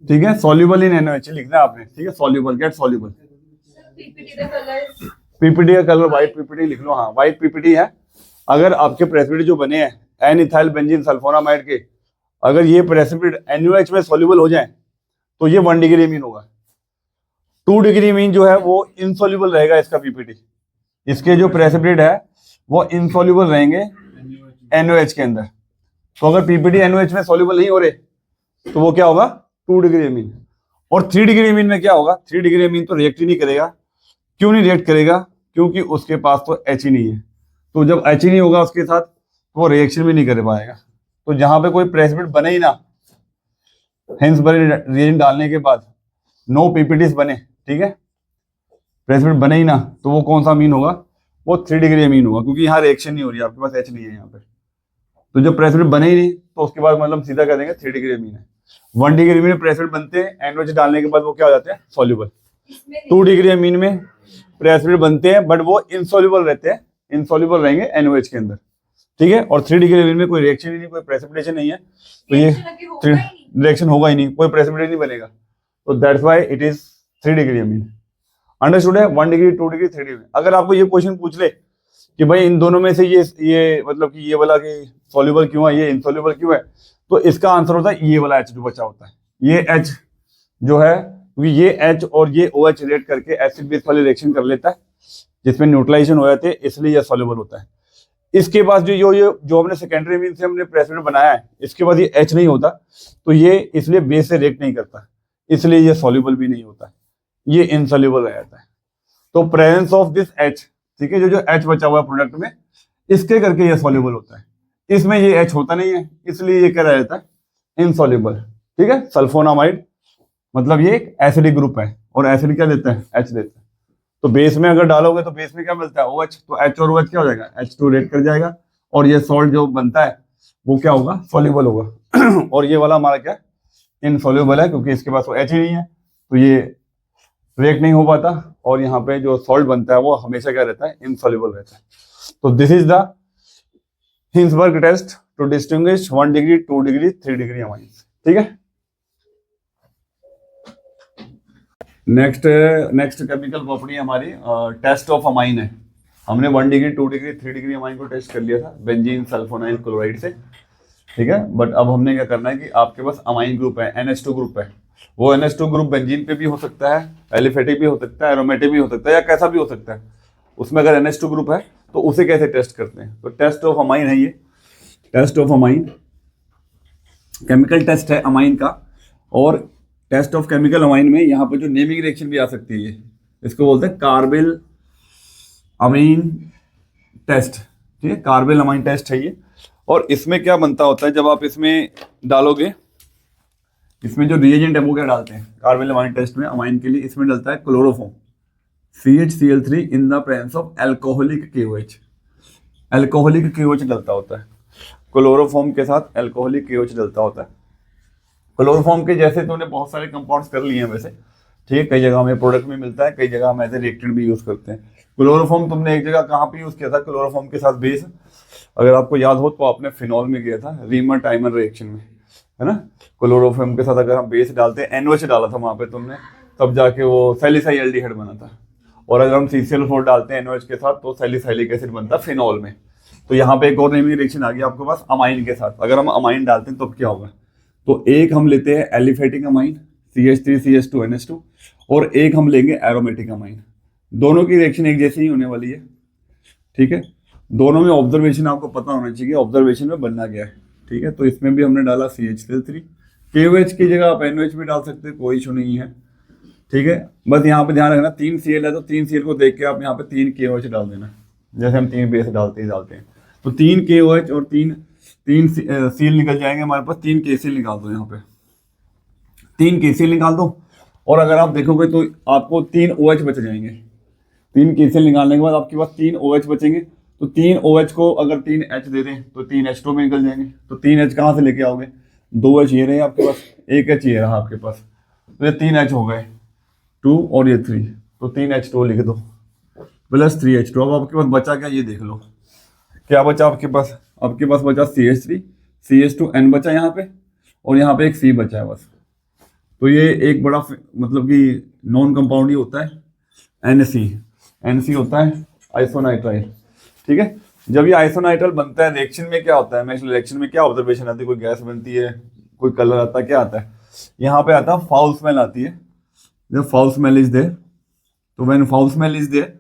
ठीक है, soluble in NaOH लिखना है आपने, ठीक है, soluble, get soluble। पीपीटी का कलर, पीपीटी का कलर व्हाइट पीपीटी लिख लो, हाँ व्हाइट पीपीटी है। अगर आपके प्रेसिपिटेट जो बने हैं एन इथाइल बेंजीन सल्फोनामाइड के, अगर ये प्रेसिपिटेट NaOH में soluble हो जाए तो ये 1 डिग्री मीन होगा। 2 डिग्री मीन जो है वो इनसॉल्युबल रहेगा इसका पीपीटी। इसके जो प्रेसिपिटेट है वो इनसॉल्युबल रहेंगे NaOH के अंदर। तो अगर पीपीटी NaOH में सॉल्युबल नहीं हो रहे तो वो क्या होगा, 2 डिग्री अमीन। और 3 डिग्री अमीन में क्या होगा, 3 डिग्री अमीन तो रिएक्ट ही नहीं करेगा। क्यों नहीं रिएक्ट करेगा, क्योंकि उसके पास तो H ही नहीं है। तो जब H ही नहीं होगा उसके साथ तो वो रिएक्शन भी नहीं कर पाएगा। तो जहां पे कोई प्रेसिपिटेट बने ही ना, हेंसबरी रिएजेंट डालने के बाद नो पीपीटीज बने, ठीक है, प्रेसिपिटेट बने ही ना, तो वो कौन सा अमीन होगा, वो 3 डिग्री अमीन होगा, क्योंकि यहाँ रिएक्शन नहीं हो रही है, आपके पास H नहीं है यहाँ पे। तो जब प्रेसिपिटेट बने ही नहीं तो उसके बाद मतलब सीधा कह देंगे 3 डिग्री अमीन है। 1 डिग्री अमीन में प्रेसिपिटेट बनते हैं, NaOH डालने के बाद वो क्या हो जाते हैं, सॉल्युबल। 2 डिग्री अमीन में प्रेसिपिटेट बनते हैं बट वो इनसॉल्युबल रहते हैं, इनसॉल्युबल रहेंगे NaOH के अंदर, ठीक है। और 3 डिग्री अमीन में कोई रिएक्शन ही नहीं, कोई प्रेसिपिटेशन नहीं है, तो ये रिएक्शन होगा ही नहीं, कोई प्रेसिपिटेट नहीं बनेगा। तो that's why it is 3 degree Amin. Understood है, 1 डिग्री 2 डिग्री 3 डिग्री। अगर आपको ये क्वेश्चन पूछ ले कि भाई इन दोनों में से ये मतलब कि ये वाला कि सॉल्युबल क्यों है, ये इनसॉल्युबल क्यों है, तो इसका आंसर होता है ये वाला H जो बचा होता है। ये H जो है, क्योंकि ये H और ये OH रिएक्ट करके एसिड बेस वाली रिएक्शन कर लेता है जिसमें न्यूट्रलाइजेशन हो जाते हैं, इसलिए ये सॉल्युबल होता है। इसके बाद जो हमने सेकेंडरी मीन से हमने प्रेसिपिटेट बनाया है, इसके बाद ये H नहीं होता तो ये इसलिए बेस से रिएक्ट नहीं करता, इसलिए ये सॉल्युबल भी नहीं होता, ये इनसॉल्युबल रह जाता है। तो प्रेजेंस ऑफ दिस H, ठीक है, जो H बचा हुआ है प्रोडक्ट में, इसके करके ये सॉल्युबल होता है। इसमें ये H होता नहीं है, इसलिए ये क्या रहता है, इनसॉल्युबल, ठीक है। सल्फोनामाइड मतलब ये एक एसिडिक ग्रुप है, और एसिड क्या देता है, H देता है। तो बेस में अगर डालोगे तो बेस में क्या मिलता है, OH, तो H और OH क्या हो जाएगा, H2 रिएक्ट कर जाएगा, और ये सॉल्ट जो बनता है वो क्या होगा, सॉल्युबल होगा। और ये वाला हमारा क्या, इनसॉल्युबल है, क्योंकि इसके पास वो H ही नहीं है, तो ये रिएक्ट नहीं हो पाता, और यहाँ पे जो सॉल्ट बनता है वो हमेशा क्या रहता है, इनसॉल्युबल रहता है। तो this is the Hinsberg test to distinguish 1 degree 2 degree 3 degree amines, ठीक है। नेक्स्ट केमिकल प्रॉपर्टी हमारी टेस्ट ऑफ अमाइन है। हमने 1 डिग्री 2 डिग्री 3 डिग्री अमाइन को टेस्ट कर लिया था बेंजीन सल्फोनाइल क्लोराइड से, ठीक है। बट अब हमने क्या करना है कि आपके पास अमाइन ग्रुप है, NH2 ग्रुप है, वो NH2 ग्रुप बेंजीन पे भी हो सकता है, एलिफेटिक भी हो सकता है, एरोमेटिक भी हो सकता है, या कैसा भी हो सकता है। उसमें अगर NH2 ग्रुप है तो उसे कैसे टेस्ट करते हैं, तो टेस्ट ऑफ अमाइन है ये। Test of amine chemical test है अमाइन का, और टेस्ट ऑफ केमिकल अमाइन में यहाँ पर जो नेमिंग रिएक्शन भी आ सकती है, इसको बोलते हैं कार्बिल अमीन टेस्ट, ठीक है, कार्बिल अमाइन टेस्ट है ये। और इसमें क्या बनता होता है, जब आप इसमें डालोगे, इसमें जो रिएजेंट है वो क्या डालते हैं कार्बिल अमाइन टेस्ट में, अमाइन के लिए इसमें डलता है chloroform, CHCl3 in the presence of alcoholic KOH। Alcoholic KOH डलता होता है, क्लोरोफॉर्म के साथ एल्कोहलिक KOH डलता होता है। क्लोरोफॉर्म के जैसे तो उन्हें बहुत सारे कंपाउंड्स कर लिए हैं वैसे, ठीक है, कई जगह हमें प्रोडक्ट में मिलता है, कई जगह हम एज ए रिएक्टेंट भी यूज़ करते हैं। क्लोरोफॉर्म तुमने एक जगह कहाँ पे यूज़ किया था, क्लोरोफॉर्म के साथ बेस, अगर आपको याद हो तो आपने फिनॉल में किया था, रीमर टाइमर रिएक्शन में, है ना। क्लोरोफॉर्म के साथ अगर हम बेस डालते हैं, NOH डाला था वहाँ पे तुमने, तब जाके वो सैलिसाइल्डिहाइड बना था। और अगर हम CCl4 डालते हैं NOH के साथ तो सैलिसाइलिक एसिड बनता है फिनॉल में। तो यहाँ पे एक और नेमिंग रिएक्शन आ गई आपके पास अमाइन के साथ। अगर हम अमाइन डालते हैं तो क्या होगा, तो एक हम लेते हैं एलिफेटिक अमाइन CH3CH2NH2, और एक हम लेंगे एरोमेटिक अमाइन। दोनों की रिएक्शन एक जैसी ही होने वाली है, ठीक है। दोनों में ऑब्जर्वेशन आपको पता होना चाहिए, ऑब्जर्वेशन में बनना गया है, ठीक है। तो इसमें भी हमने डाला CHCl3, KOH की जगह आप NOH भी डाल सकते हैं, कोई इशू नहीं है, ठीक है। बस यहाँ पे ध्यान रखना 3 Cl है तो 3 Cl को देख के आप यहाँ पे 3 KOH डाल देना, जैसे हम 3 बेस डालते हैं। तो 3 KOH और 3 Cl निकल जाएंगे हमारे पास, 3 KCl निकाल दो, यहाँ पे 3 KCl निकाल दो, और अगर आप देखोगे तो आपको 3 OH बच जाएंगे। 3 KCl निकालने के बाद आपके पास 3 OH बचेंगे, तो 3 OH को अगर 3 H दे दें तो 3 H2 में निकल जाएंगे। तो 3 H कहाँ से लेके आओगे, 2 H ये रहे आपके पास, 1 H ये रहा आपके पास, तो ये 3 H हो गए, 2 और ये 3, तो 3 H2 लिख दो प्लस 3 H2। अब आपके पास बचा क्या, ये देख लो क्या बचा आपके पास। आपके पास बचा CH3, CH2N बचा यहाँ पे, और यहाँ पे एक C बचा है बस। तो ये एक बड़ा मतलब कि नॉन कंपाउंड ही होता है NC होता है आइसोनाइट्राइल। ठीक है, जब ये आइसोनाइट्राइल बनता है रिएक्शन में क्या होता है, मैं रिएक्शन में क्या ऑब्जर्वेशन आती है, कोई गैस बनती है, कोई कलर आता है, क्या आता है, यहाँ पे आता है फाउल स्मेल आती है। जब फाउल स्मेल इज देयर, तो when foul smell is there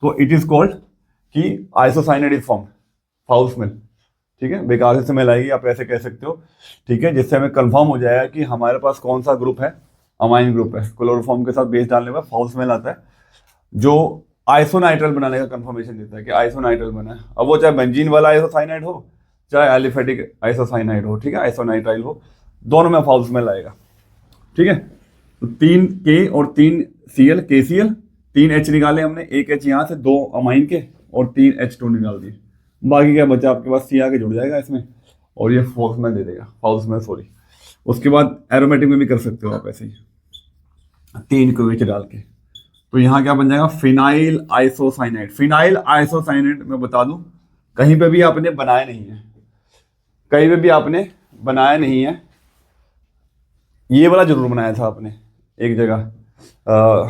तो इट इज कॉल्ड कि isocyanide is form, foul smell. ठीक है, बेकार से स्मेल आएगी, आप ऐसे कह सकते हो। ठीक है, जिससे हमें कंफर्म हो जाएगा कि हमारे पास कौन सा ग्रुप है, अमाइन ग्रुप है। क्लोरोफॉर्म के साथ बेस डालने पर फाउल स्मेल आता है, जो आइसोनाइट्राइल बनाने का कंफर्मेशन देता है कि आइसोनाइट्राइल बना है। अब वो चाहे बेंजीन वाला आइसोसाइनाइड हो, चाहे एलिफेटिक आइसोसाइनाइड हो, ठीक है, आइसोनाइट्राइल हो, दोनों में फाउल स्मेल आएगा। ठीक है, तो 3 K और 3 Cl, KCl, 3 H निकाले हमने, 1 H यहाँ से, 2 अमाइन के और 3 H2 निकाल दिए। बाकी क्या बचा आपके पास, C आके जुड़ जाएगा इसमें और ये फाउल स्मेल दे देगा, फाउल स्मेल सॉरी। उसके बाद एरोमेटिक में भी कर सकते हो आप ऐसे ही 3 को H डाल के। तो यहाँ क्या बन जाएगा, फिनाइल आइसोसाइनाइड। फिनाइल आइसोसाइनाइड मैं बता दूं, कहीं पे भी आपने बनाया नहीं है, कहीं पे भी आपने बनाया नहीं है। ये वाला जरूर बनाया था आपने एक जगह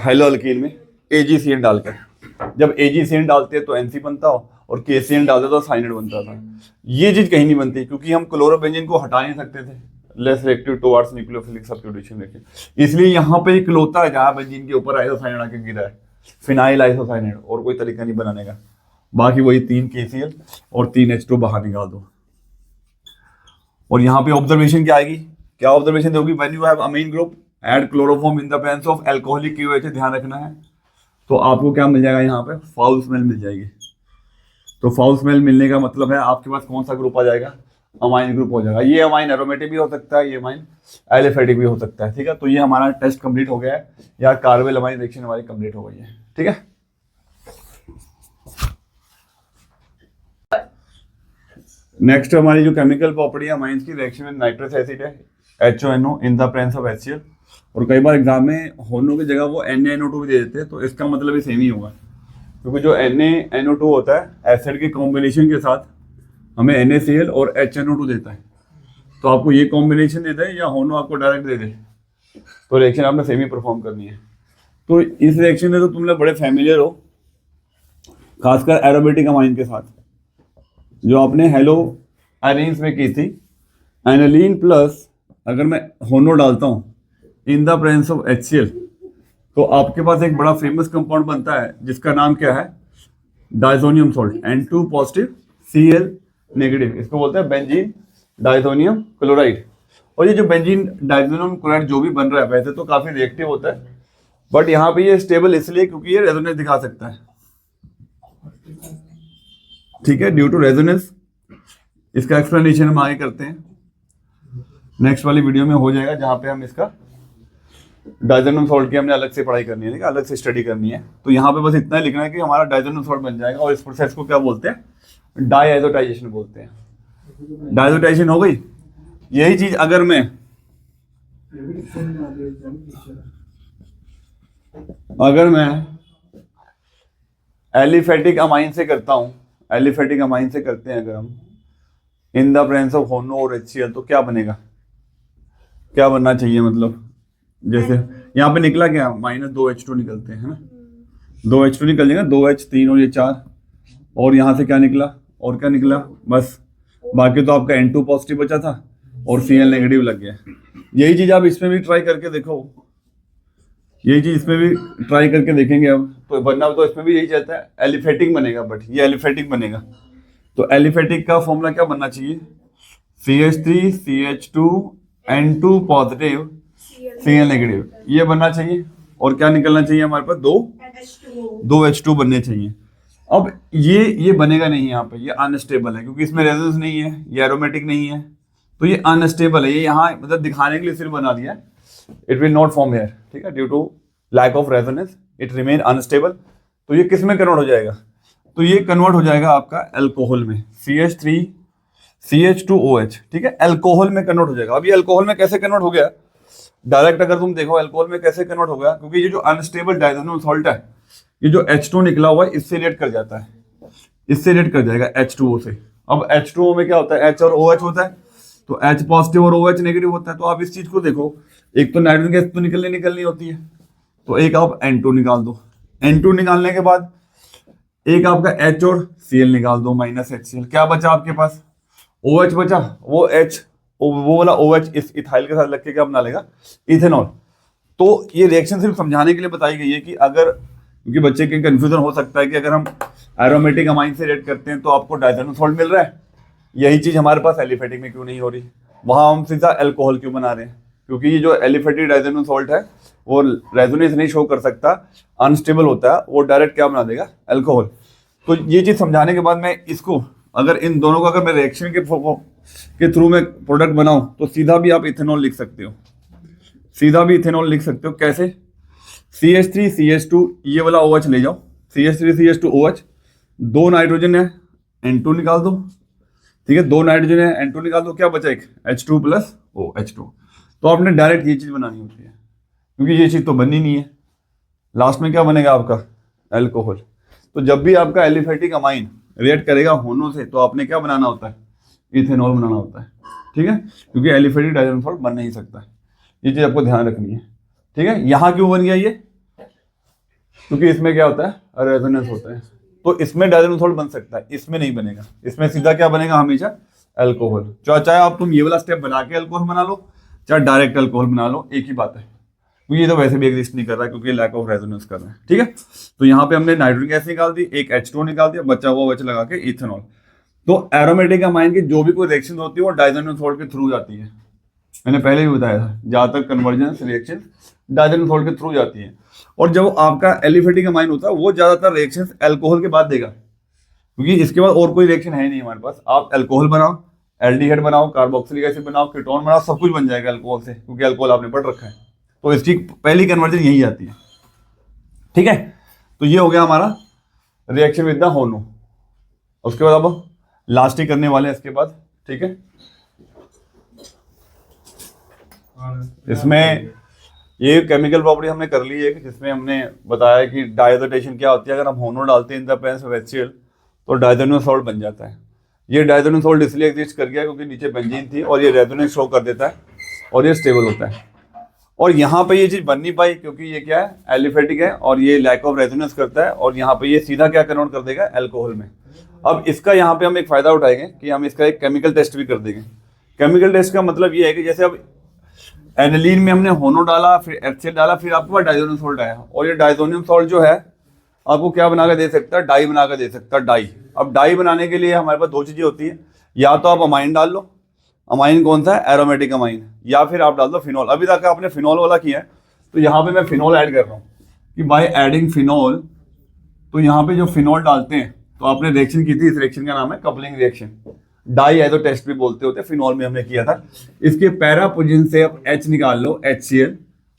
हेलो अल्कीन में AgCN डालकर। जब AgCN डालते तो NC बनता हो और KCN डालते तो साइनाइड बनता था। ये चीज कहीं नहीं बनती क्योंकि हम क्लोरोबेंजीन को हटा नहीं सकते थे, less reactive towards nucleophilic substitution लेके, इसलिए यहाँ पे इकलौता है जहाँ बेंजीन के ऊपर आइसोसाइनाइड आके गिरा है, फिनाइल आइसोसाइनाइड। और कोई तरीका नहीं बनाने का, बाकी वही 3 KCl और 3 H2 बाहर निकाल दो। और यहाँ पे ऑब्जर्वेशन क्या आएगी, क्या ऑब्जर्वेशन दोगी, when you have amine group add chloroform in the presence of alcoholic QH, ध्यान रखना है। तो आपको क्या मिल जाएगा, यहाँ पे फाउल स्मेल मिल जाएगी। तो फाउल स्मेल मिलने का मतलब है आपके पास कौन सा ग्रुप आ जाएगा, अमाइन ग्रुप हो जाएगा। ये अमाइन एरोमेटिक भी हो सकता है, ये अमाइन एलिफेटिक भी हो सकता है। ठीक है, तो ये हमारा टेस्ट कंप्लीट हो गया है, या कार्बेल अमाइन रिएक्शन हमारी कंप्लीट हो गई है। ठीक है, नेक्स्ट हमारी जो केमिकल प्रॉपर्टी है अमाइंस की, रिएक्शन विद नाइट्रस एसिड है HONO in the presence of HCl। और कई बार एग्जाम में होनो की जगह वो NaNO2 भी दे देते हैं, तो इसका मतलब भी सेम ही होगा, क्योंकि जो NaNO2 होता है एसिड के कॉम्बिनेशन के साथ हमें NaCl और HNO2 देता है। तो आपको ये कॉम्बिनेशन देता है या होनो आपको डायरेक्ट दे दे, तो रिएक्शन आपने सेम ही परफॉर्म करनी है। तो इस रिएक्शन में तो तुम लोग बड़े फैमिलियर हो, खासकर एरोमेटिक अमाइन के साथ, जो आपने हेलो एरीन्स में की थी। एनालीन प्लस अगर मैं होनो डालता हूँ इन द प्रेजेंस ऑफ HCl, तो आपके पास एक बड़ा फेमस कंपाउंड बनता है जिसका नाम क्या है, diazonium salt, N2 positive Cl negative. इसको बोलते हैं बेंजीन डाइजोनियम क्लोराइड। और ये जो बेंजीन डाइजोनियम क्लोराइड जो भी बन रहा है वैसे तो काफी रिएक्टिव होता है, बट यहाँ पे ये स्टेबल इसलिए क्योंकि ये रेजोनेंस दिखा सकता है। ठीक है, ड्यू टू रेजोनेंस। इसका एक्सप्लेनेशन हम आगे करते हैं, नेक्स्ट वाली वीडियो में हो जाएगा, जहाँ पे हम इसका डाइजोनियम सॉल्ट की हमने अलग से पढ़ाई करनी है, अलग से स्टडी करनी है। तो यहाँ पे बस इतना लिखना है कि हमारा डाइजोनियम सॉल्ट बन जाएगा, और इस प्रोसेस को क्या बोलते हैं, डायजोटाइजेशन बोलते हैं। डायजोटाइजेशन हो गई। यही चीज अगर मैं एलिफेटिक अमाइन से करता हूं, एलिफेटिक अमाइन से करते हैं अगर हम इन द प्रेजेंस ऑफ होनो और HCl, तो क्या बनेगा, क्या बनना चाहिए, मतलब जैसे यहाँ पे निकला क्या, -2 H2 निकलते हैं, है ना, 2 H2 निकल जाएगा, 2 H 3 और ये 4, और यहाँ से क्या निकला, और क्या निकला, बस बाकी तो आपका N2 पॉजिटिव बचा था और Cl नेगेटिव लग गया। यही चीज आप इसमें भी ट्राई करके देखो, यही चीज इसमें भी ट्राई करके देखेंगे अब, तो बनना तो इसमें भी यही चलता है, एलिफेटिक बनेगा, बट ये एलिफेटिक बनेगा। तो एलिफेटिक का फॉर्मूला क्या बनना चाहिए, CH3 CH2 N2 positive Cl negative, ये बनना चाहिए। और क्या निकलना चाहिए हमारे पास, दो H2 बनने चाहिए। अब ये बनेगा नहीं यहाँ पे, ये अनस्टेबल है क्योंकि इसमें रेजोनेंस नहीं है, ये एरोमेटिक नहीं है, तो ये अनस्टेबल है। ये यहाँ मतलब दिखाने के लिए सिर्फ बना दिया है, it will not form here. ठीक है, due to lack of resonance it remain unstable. तो ये किस में कन्वर्ट हो जाएगा, तो ये कन्वर्ट हो जाएगा आपका अल्कोहल में, CH3 CH2OH। ठीक है, अल्कोहल में कन्वर्ट हो जाएगा। अब ये अल्कोहल में कैसे कन्वर्ट हो गया, डायरेक्ट अगर तुम देखो अल्कोहल में कैसे कन्वर्ट हो गया, क्योंकि ये जो अनस्टेबल डायजोनियम सॉल्ट है, ये जो H2 निकला हुआ है इससे रिएक्ट कर जाता है, इससे रिएक्ट कर जाएगा H2O से। अब H2O में क्या होता है, H और OH होता है, तो H पॉजिटिव और OH नेगेटिव होता है। तो आप इस चीज को देखो, एक तो नाइट्रोजन गैस तो निकलनी होती है, तो एक आप N2 निकाल दो, N2 निकालने के बाद एक आपका H और Cl निकाल दो, माइनस HCl, क्या बचा आपके पास, OH बचा। वो वाला OH इस इथाइल के साथ लग के क्या बना लेगा, इथेनॉल। तो ये रिएक्शन सिर्फ समझाने के लिए बताई गई है कि अगर, क्योंकि बच्चे के कंफ्यूजन हो सकता है कि अगर हम एरोमेटिक अमाइन से रिएक्ट करते हैं तो आपको डायजोनियम सॉल्ट मिल रहा है, यही चीज हमारे पास एलिफेटिक में क्यों नहीं हो रही, वहां हम सीधा अल्कोहल क्यों बना रहे हैं, क्योंकि ये जो एलिफेटिक डायजोनियम सॉल्ट है वो रेजोनेंस नहीं शो कर सकता, अनस्टेबल होता है, वो डायरेक्ट क्या बना देगा, अल्कोहल। तो ये चीज समझाने के बाद मैं इसको, अगर इन दोनों का अगर मैं रिएक्शन के थ्रू में प्रोडक्ट बनाऊं तो सीधा भी आप इथेनॉल लिख सकते हो, सीधा भी इथेनॉल लिख सकते हो। कैसे, CH3CH2 ये वाला OH ले जाओ, CH3CH2OH, 2 नाइट्रोजन है, N2 निकाल दो, ठीक है, 2 नाइट्रोजन है, N2 निकाल दो, क्या बचा एक H2 प्लस OH2। तो आपने डायरेक्ट ये चीज बनानी होती है, क्योंकि ये चीज तो बननी नहीं है, लास्ट में क्या बनेगा आपका, अल्कोहल। तो जब भी आपका एलिफेटिक अमाइन रिएक्ट करेगा होनो से, तो आपने क्या बनाना होता है, इथेनॉल बनाना होता है, ठीक है, क्योंकि एलिफेटिक डायजोनियम सॉल्ट बन नहीं सकता। ये चीज आपको ध्यान रखनी है, ठीक है। यहाँ क्यों बन गया ये, क्योंकि इसमें क्या होता है, रेजोनेंस होता है, तो इसमें डायजोनियम सॉल्ट बन सकता है, इसमें नहीं बनेगा, इसमें सीधा क्या बनेगा, हमेशा अल्कोहल। चाहे आप तुम ये वाला स्टेप बना के अल्कोहल बना लो, चाहे डायरेक्ट अल्कोहल बना लो, एक ही बात है, क्योंकि ये तो वैसे भी एग्जिस्ट नहीं कर रहा है, क्योंकि लैक ऑफ रेजोनेंस कर रहा है, ठीक है। तो यहाँ पे हमने नाइट्रोजन गैस निकाल दी, एक H2 निकाल दिया, बचा हुआ OH लगा के इथेनॉल। तो एरोमेटिक अमाइन की जो भी कोई रिएक्शन होती है वो डायजोनियम सॉल्ट के थ्रू जाती है, मैंने पहले भी बताया था, ज्यादातर कन्वर्जेंस रिएक्शन डायजोनियम सॉल्ट के थ्रू जाती है। और जब आपका एलिफेटिक अमाइन होता है वो ज्यादातर रिएक्शन अल्कोहल के बाद देगा, क्योंकि इसके बाद और कोई रिएक्शन है नहीं हमारे पास। आप अल्कोहल बनाओ, एल्डिहाइड बनाओ, कार्बोक्सिलिक एसिड बनाओ, कीटोन बनाओ, सब कुछ बन जाएगा अल्कोहल से, क्योंकि अल्कोहल आपने पढ़ रखा है। तो इसकी पहली कन्वर्जन यही आती है, ठीक है। तो ये हो गया हमारा रिएक्शन विद द होनो। उसके बाद अब लास्ट ही करने वाले हैं इसके बाद, ठीक है। इसमें ये केमिकल प्रॉपर्टी हमने कर ली है, जिसमें हमने बताया कि डायजोटेशन क्या होती है। अगर हम होनो डालते हैं इन द प्रेजेंस ऑफ HCl तो डायजोनियम सॉल्ट बन जाता है। ये डायजोनियम सॉल्ट इसलिए एग्जिस्ट कर गया क्योंकि नीचे बेंजीन थी और ये रेजोनेंस शो कर देता है और ये स्टेबल होता है। और यहाँ पे ये चीज बन नहीं पाई क्योंकि ये क्या है, एलिफेटिक है और ये लैक ऑफ रेजोनेंस करता है, और यहाँ पे ये सीधा क्या कन्वर्ट कर देगा, अल्कोहल में। अब इसका यहाँ पे हम एक फायदा उठाएंगे कि हम इसका एक केमिकल टेस्ट भी कर देंगे। केमिकल टेस्ट का मतलब ये है कि जैसे अब एनिलीन में हमने होनो डाला, फिर HCl डाला, फिर आपके पास डायजोनियम सॉल्ट आया, और ये डायजोनियम सॉल्ट जो है आपको क्या बना के दे सकता है, डाई बना के दे सकता है, डाई। अब डाई बनाने के लिए हमारे पास 2 चीजें होती है, या तो आप अमाइन डाल लो, अमाइन कौन सा है, एरोमेटिक अमाइन, या फिर आप डाल दो फिनॉल। अभी तक आपने फिनॉल वाला किया है, तो यहाँ पे मैं फिनॉल ऐड कर रहा हूँ कि बाय एडिंग फिनॉल, तो यहाँ पे जो फिनॉल डालते हैं, तो आपने रिएक्शन की थी, इस रिएक्शन का नाम है coupling reaction, diazo test भी बोलते होते हैं, फिनॉल में हमने किया था। इसके पैरा पोजीशन से आप H निकाल लो, HCl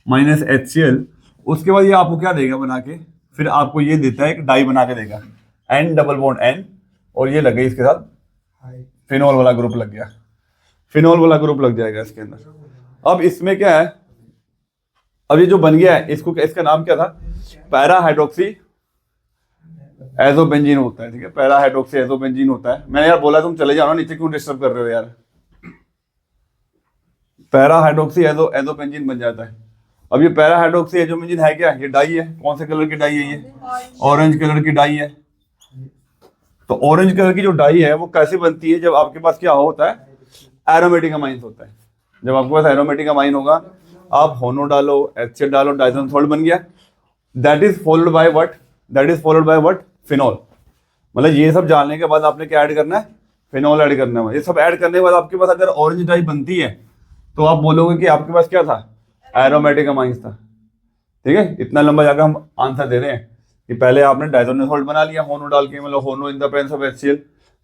माइनस HCl, उसके बाद ये आपको क्या देगा बना के, फिर आपको ये देता है एक डाई बना के देगा, N डबल बॉन्ड N, और ये लगे इसके साथ फिनॉल वाला ग्रुप लग गया, फिनॉल वाला ग्रुप लग जाएगा इसके अंदर। अब इसमें क्या है, अब ये जो बन गया है इसको, इसका नाम क्या था, पैरा हाइड्रोक्सी एजोबेंजीन होता है, ठीक है, पैरा हाइड्रोक्सी एजोबेंजीन होता है। मैंने यार बोला तुम चले जाओ ना नीचे, क्यों डिस्टर्ब कर रहे हो यार। पैरा हाइड्रोक्सी एजोबेंजीन बन जाता है। अब ये पैरा हाइड्रोक्सी एजोबेंजीन है क्या, ये डाई है। कौन से कलर की डाई है, ये ऑरेंज कलर की डाई है। तो ऑरेंज कलर की जो डाई है वो कैसे बनती है, जब आपके पास क्या होता है, एरोमेटिक अमाइन होता है। जब आपके पास एरोमेटिक अमाइन होगा, आप होनो डालो, HCl डालो, डायजोनियम सॉल्ट बन गया। That is followed by what, that is followed by what, phenol. मतलब ये सब जानने के बाद आपने क्या ऐड करना है, फिनॉल ऐड करना है। ये सब ऐड करने के बाद आपके पास अगर ऑरेंज डाई बनती है तो आप बोलोगे कि आपके पास क्या था, एरोमेटिक अमाइंस था, ठीक है। इतना लंबा जाकर हम आंसर दे रहे हैं कि पहले आपने डायजोनियम सॉल्ट बना लिया होनो डाल के, मतलब होनो in the presence of HCl,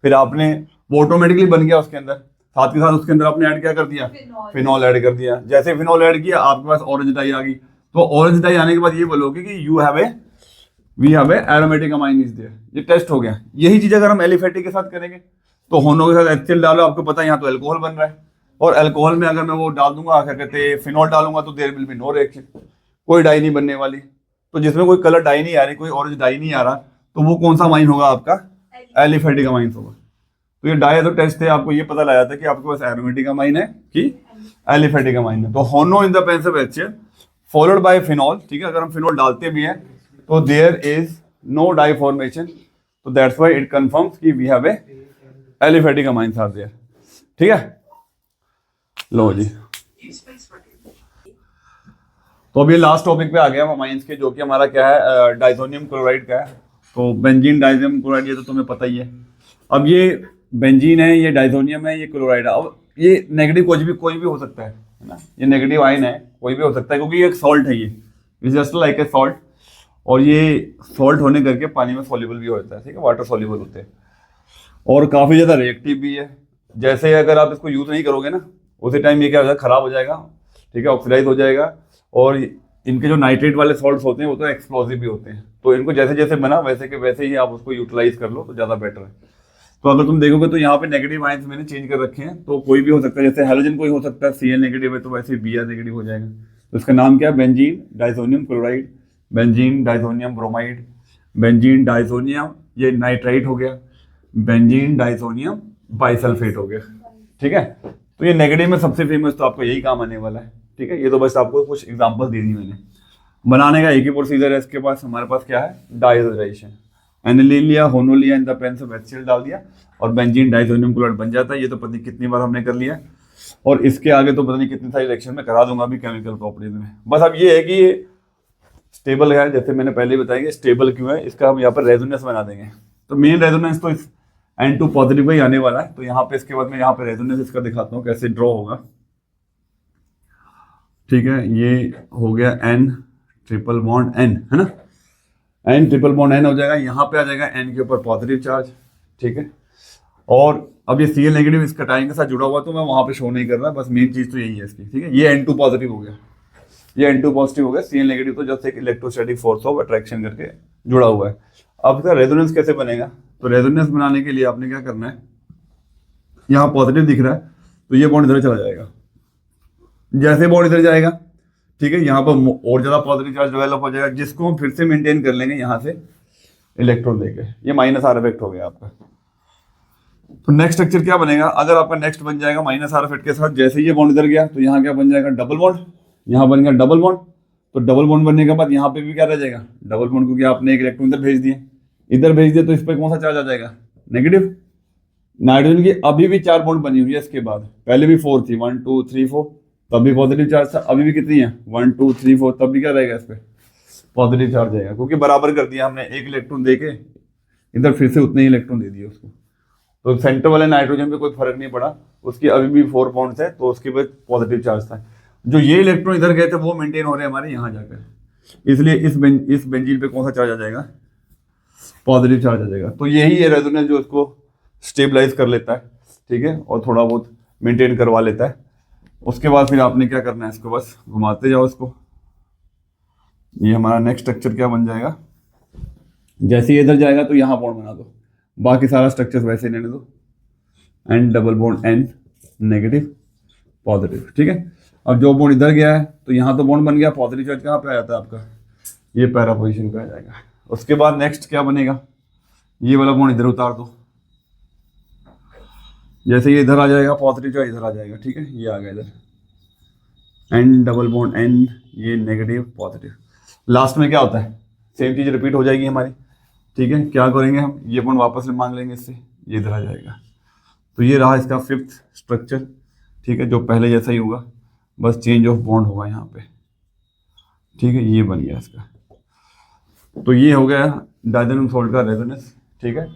फिर आपने वो ऑटोमेटिकली बन गया उसके अंदर, साथ के साथ उसके अंदर आपने ऐड क्या कर दिया, फिनॉल ऐड कर दिया। जैसे फिनॉल ऐड किया आपके पास ऑरेंज डाई आ गई। तो ऑरेंज डाई आने के बाद ये बोलोगे कि you have a, we have a aromatic amine is there. ये टेस्ट हो गया। यही चीज अगर हम एलिफेटिक के साथ करेंगे तो होनो के साथ HCl डालो, आपको पता है यहाँ तो अल्कोहल बन रहा है, और अल्कोहल में अगर मैं वो डाल दूंगा, क्या कहते हैं, फिनॉल डालूंगा, तो there will be no reaction, कोई डाई नहीं बनने वाली। तो जिसमें कोई कलर डाई नहीं आ रही, कोई ऑरेंज डाई नहीं आ रहा, तो वो कौन सा वाइन होगा आपका? एलिफेटिक वाइन होगा। तो ये डाई तो टेस्ट थे, आपको ये पता लगा था कि आपके पास एरोमेटिक वाइन है कि एलिफेटिक वाइन है। तो होनो in the presence of HCl followed by phenol, ठीक है, अगर हम फिनॉल डालते भी हैं तो there is no dye formation, तो दैट्स व्हाई इट कंफर्म्स कि we have a aliphatic amines are there. ठीक है, लो जी। तो अब ये लास्ट टॉपिक पे आ गया हम अमाइंस के, जो कि हमारा क्या है, डाइजोनियम क्लोराइड का है। तो बेंजीन डाइजोनियम क्लोराइड, ये तो तुम्हें पता ही है। अब ये बेंजीन है, ये डाइजोनियम है, ये क्लोराइड है। अब ये नेगेटिव कोई भी हो सकता है ना, ये नेगेटिव आयन है, कोई भी हो सकता है, क्योंकि ये एक सॉल्ट है, ये is just like a salt. और ये सॉल्ट होने करके पानी में सॉल्युबल भी होता है, ठीक है, वाटर सॉल्युबल होते हैं, और काफ़ी ज़्यादा रिएक्टिव भी है। जैसे अगर आप इसको यूज़ नहीं करोगे ना, उसी टाइम ये क्या हो जाएगा, ख़राब हो जाएगा, ठीक है, ऑक्सीडाइज हो जाएगा। और इनके जो नाइट्रेट वाले सॉल्ट्स होते हैं वो तो एक्सप्लोसिव भी होते हैं, तो इनको जैसे जैसे बना वैसे के वैसे ही आप उसको यूटिलाइज कर लो तो ज़्यादा बेटर है। तो अगर तुम देखोगे तो यहाँ पे नेगेटिव आयंस मैंने चेंज कर रखे हैं, तो कोई भी हो सकता है, जैसे हेलोजन कोई हो सकता है, Cl नेगेटिव है तो वैसे Br नेगेटिव हो जाएगा। तो इसका नाम क्या है? Benzene diazonium chloride, benzene diazonium bromide, benzene diazonium ये नाइट्राइट हो गया, बेंजीन डाइसोनियम बाइसल्फेट हो गया। ठीक है, तो ये नेगेटिव में सबसे फेमस तो आपको यही काम आने वाला है। ठीक है, ये तो बस आपको कुछ एग्जांपल दे दी मैंने। बनाने का एक ही प्रोसीजर है इसके पास, हमारे पास क्या है, डाइजोनेशन। एनिलीन लिया, होनो लिया, इन द प्रेजेंस ऑफ HCl डाल दिया और बेंजीन डाइसोनियम क्लोराइड बन जाता है। ये तो पता नहीं कितनी बार हमने कर लिया, और इसके आगे तो पता नहीं कितनी सारी रिएक्शन में करा दूंगा अभी केमिकल प्रॉपर्टीज में। बस अब ये है कि ये स्टेबल है, जैसे मैंने पहले बताया, स्टेबल क्यों है, इसका हम यहाँ पर रेजोनेंस बना देंगे। तो मेन रेजोनेंस तो इस N2 पॉजिटिव ही आने वाला है। तो यहाँ पे इसके बाद मैं यहाँ पे रेजोनेंस इसका दिखाता हूँ कैसे ड्रॉ होगा। ठीक है, ये हो गया N ट्रिपल बॉन्ड N, है ना, N ट्रिपल बॉन्ड N हो जाएगा, यहाँ पे आ जाएगा N के ऊपर पॉजिटिव चार्ज। ठीक है, और अब ये Cl नेगेटिव इस कटाइन के साथ जुड़ा हुआ, तो मैं वहाँ पे शो नहीं कर रहा, बस मेन चीज़ तो यही है इसकी। ठीक है, ये N2 पॉजिटिव हो गया, ये N2 पॉजिटिव हो गया, Cl नेगेटिव तो जस्ट एक इलेक्ट्रोस्टैटिक फोर्स ऑफ अट्रैक्शन करके जुड़ा हुआ है। अब इसका रेजोनेंस कैसे बनेगा? तो रेजोनेंस बनाने के लिए आपने क्या करना है, यहाँ पॉजिटिव दिख रहा है तो ये बॉन्ड इधर चला जाएगा, जैसे बॉन्ड इधर जाएगा, ठीक है, यहाँ पर और ज़्यादा पॉजिटिव चार्ज डेवलप हो जाएगा, जिसको हम फिर से मेंटेन कर लेंगे यहाँ से इलेक्ट्रॉन देके। ये -R इफेक्ट हो गया आपका। तो नेक्स्ट स्ट्रक्चर क्या बनेगा? अगर आपका नेक्स्ट बन जाएगा -R इफेक्ट के साथ, जैसे ये बॉन्ड इधर गया तो यहाँ क्या बन जाएगा, डबल बॉन्ड, यहाँ बन गया डबल बॉन्ड। तो डबल बॉन्ड बनने के बाद यहाँ पे भी क्या रह जाएगा, डबल बॉन्ड, क्योंकि आपने एक इलेक्ट्रॉन इधर भेज दिए, तो इस पर कौन सा चार्ज आ जाएगा, नेगेटिव। नाइट्रोजन की अभी भी 4 बॉन्ड बनी हुई है इसके बाद, पहले भी 4 थी, 1 2 3 4, तब भी पॉजिटिव चार्ज था, अभी भी कितनी है, 1 2 3 4, तब भी क्या रहेगा, इस पर पॉजिटिव चार्ज रहेगा, क्योंकि बराबर कर दिया हमने, एक इलेक्ट्रॉन दे के इधर फिर से उतने ही इलेक्ट्रॉन दे दिए उसको। तो सेंटर वाले नाइट्रोजन पे कोई फर्क नहीं पड़ा, उसकी अभी भी 4 बॉन्ड्स है, तो उसके बाद पॉजिटिव चार्ज था। जो ये इलेक्ट्रॉन इधर गए थे वो मेंटेन हो रहे हैं हमारे यहाँ जाकर, इसलिए इस बेंजीन पे कौन सा चार्ज आ जाएगा, पॉजिटिव चार्ज आ जाएगा। तो यही है रेजोनेंस जो इसको स्टेबलाइज कर लेता है, ठीक है, और थोड़ा बहुत मेंटेन करवा लेता है। उसके बाद फिर आपने क्या करना है, इसको बस घुमाते जाओ इसको। ये हमारा नेक्स्ट स्ट्रक्चर क्या बन जाएगा, जैसे ये इधर जाएगा तो यहाँ बॉन्ड बना दो, बाकी सारा स्ट्रक्चर वैसे ही रहने दो, N double bond N negative positive. ठीक है, अब जो बॉन्ड इधर गया है तो यहाँ तो बॉन्ड बन गया, पॉजिटिव चार्ज कहाँ पे आ जाता है आपका, ये पैरा पोजिशन पे आ जाएगा। उसके बाद नेक्स्ट क्या बनेगा, ये वाला बॉन्ड इधर उतार दो, जैसे ये इधर आ जाएगा पॉजिटिव चार्ज इधर आ जाएगा। ठीक है, ये आ गया इधर N डबल बॉन्ड N, ये नेगेटिव पॉजिटिव। लास्ट में क्या होता है, सेम चीज़ रिपीट हो जाएगी हमारी। ठीक है, क्या करेंगे हम, ये बॉन्ड वापस में मांग लेंगे इससे, ये इधर आ जाएगा। तो ये रहा इसका 5th स्ट्रक्चर। ठीक है, जो पहले जैसा ही होगा, बस चेंज ऑफ बॉन्ड होगा यहाँ पे। ठीक है, ये बन गया इसका। तो ये हो गया डाइजोनियम सॉल्ट का रेजोनेंस। ठीक है,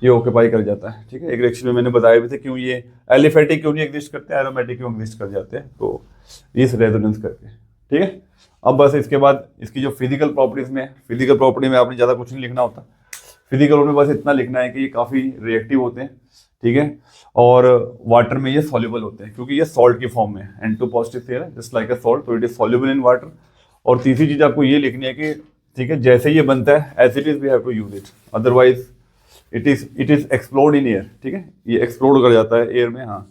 ये ऑक्यूपाई कर जाता है। ठीक है, एक रिएक्शन में मैंने बताया भी थे क्यों ये एलिफेटिक क्यों नहीं एग्जिस्ट करते, एरोमेटिक क्यों एग्जिस्ट कर जाते हैं, तो इस रेजोनेंस करके। ठीक है, अब बस इसके बाद इसकी जो फिजिकल प्रॉपर्टीज में, फिजिकल प्रॉपर्टी में आपने ज़्यादा कुछ नहीं लिखना होता, फिजिकल में बस इतना लिखना है कि ये काफ़ी रिएक्टिव होते हैं। ठीक है, और वाटर में ये सॉल्युबल होते हैं, क्योंकि ये सॉल्ट की फॉर्म में N2 पॉजिटिव है, जस्ट लाइक अ सॉल्ट, तो it is soluble in water. और तीसरी चीज़ आपको ये लिखनी है कि ठीक है, जैसे ये बनता है as it is we have to use it, otherwise it is explode in air. ठीक है, ये एक्सप्लोड कर जाता है एयर में। हाँ,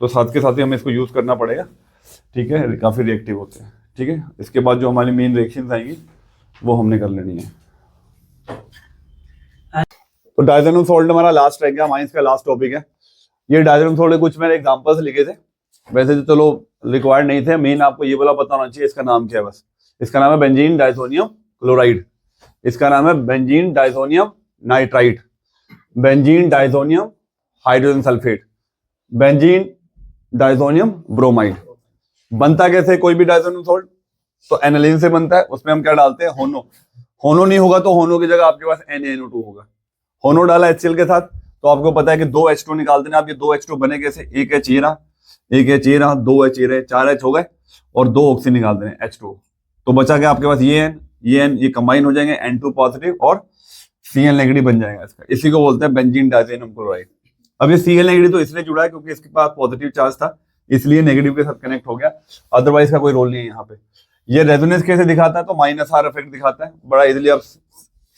तो साथ के साथ ही हमें इसको यूज़ करना पड़ेगा, ठीक है, काफ़ी रिएक्टिव होते हैं, ठीक है। इसके बाद जो हमारी मेन रिएक्शंस आएंगी वो हमने कर लेनी है। तो डायज़ोनियम सॉल्ट हमारा लास्ट रह गया, माइंस का लास्ट टॉपिक है। ये डायज़ोनियम सॉल्ट के कुछ मैंने एग्जांपल्स लिखे थे, वैसे तो चलो रिक्वायर्ड नहीं थे, मेन आपको ये वाला पता होना चाहिए इसका नाम क्या है बस। इसका नाम है बेंजीन डाइसोनियम क्लोराइड, इसका नाम है benzene diazonium nitrite, benzene diazonium hydrogen sulphate, benzene diazonium bromide. बनता कैसे कोई भी डाइसोनियम सॉल्ट? तो एनालिन से बनता है, उसमें हम क्या डालते हैं? होनो। होनो नहीं होगा तो होनो की जगह आपके पास NaNO2 होगा। होनो डाला HCl के साथ तो आपको पता है कि 2 H2 निकाल देना। आप ये 2 H2 बने कैसे? एक H ये रहा, एक H ये रहा, 2 H ये रहे, 4 H हो गए और 2 ऑक्सीजन निकाल देने H2। तो बचा क्या आपके पास? ये N ये कंबाइन हो जाएंगे, N2 पॉजिटिव और Cl नेगेटिव बन जाएगा इसका। इसी को बोलते हैं बेंजीन डाइसोनियम क्लोराइड। अब ये Cl नेगेटिव तो इसलिए जुड़ा है क्योंकि इसके पास पॉजिटिव चार्ज था, इसलिए नेगेटिव के साथ कनेक्ट हो गया, अदरवाइज का कोई रोल नहीं है यहाँ पे। ये रेजोनेंस कैसे दिखाता है? तो -R इफेक्ट दिखाता है, बड़ा इजीली आप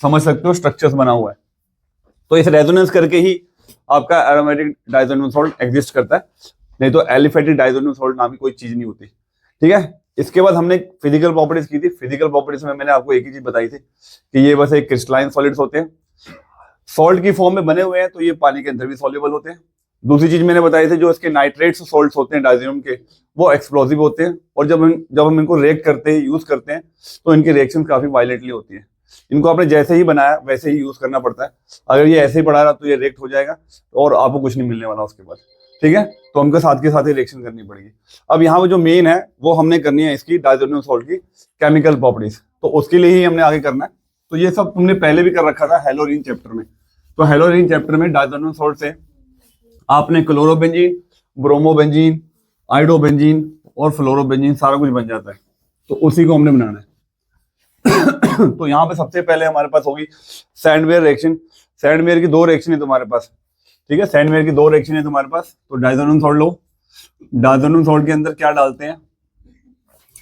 समझ सकते हो, स्ट्रक्चर्स बना हुआ है। तो इस रेजोनेंस करके ही आपका एरोमेटिक डाइसोनियम सॉल्ट एग्जिस्ट करता है, नहीं तो एलिफेटिक डाइसोनियम सॉल्ट नाम की कोई चीज नहीं होती, ठीक है। इसके बाद हमने फिजिकल प्रॉपर्टीज की थी। फिजिकल प्रॉपर्टीज में मैंने आपको एक ही चीज बताई थी कि ये बस एक क्रिस्टलाइन सॉलिड्स होते हैं, सॉल्ट की फॉर्म में बने हुए हैं, तो ये पानी के अंदर भी सॉल्युबल होते हैं। दूसरी चीज मैंने बताई थी, जो इसके नाइट्रेट्स सॉल्ट्स होते हैं डाइसोनियम के, वो एक्सप्लोसिव होते हैं, और जब हम इनको रिएक्ट करते हैं, यूज करते हैं, तो इनकी रिएक्शन काफी वायलेंटली होती है। इनको आपने जैसे ही बनाया वैसे ही यूज करना पड़ता है। अगर ये ऐसे ही पड़ा रहा तो ये रिएक्ट हो जाएगा और आपको कुछ नहीं मिलने वाला उसके बाद, ठीक है। तो हमको साथ के साथ ही रिएक्शन करनी पड़ेगी। अब यहाँ पे जो मेन है वो हमने करनी है इसकी डाइसोनियम सॉल्ट की केमिकल प्रॉपर्टीज, तो उसके लिए ही हमने आगे करना है। तो ये सब तुमने पहले भी कर रखा था हेलोरीन चैप्टर में। तो हेलोरीन चैप्टर में डाइसोनियम सॉल्ट से आपने क्लोरोबेंजीन, ब्रोमोबेंजीन, आइडोबेंजीन और फ्लोरोबेंजीन सारा कुछ बन जाता है, तो उसी को हमने बनाना है। तो यहाँ पे सबसे पहले हमारे पास होगी सैंडवेयर रिएक्शन। सैंडवेयर की 2 रिएक्शन है तुम्हारे पास, ठीक है। सैंडवेयर की 2 रिएक्शन है तुम्हारे पास। तो डाइसोनियम सॉल्ट लो, डाइसोनियम सॉल्ट के अंदर क्या डालते हैं?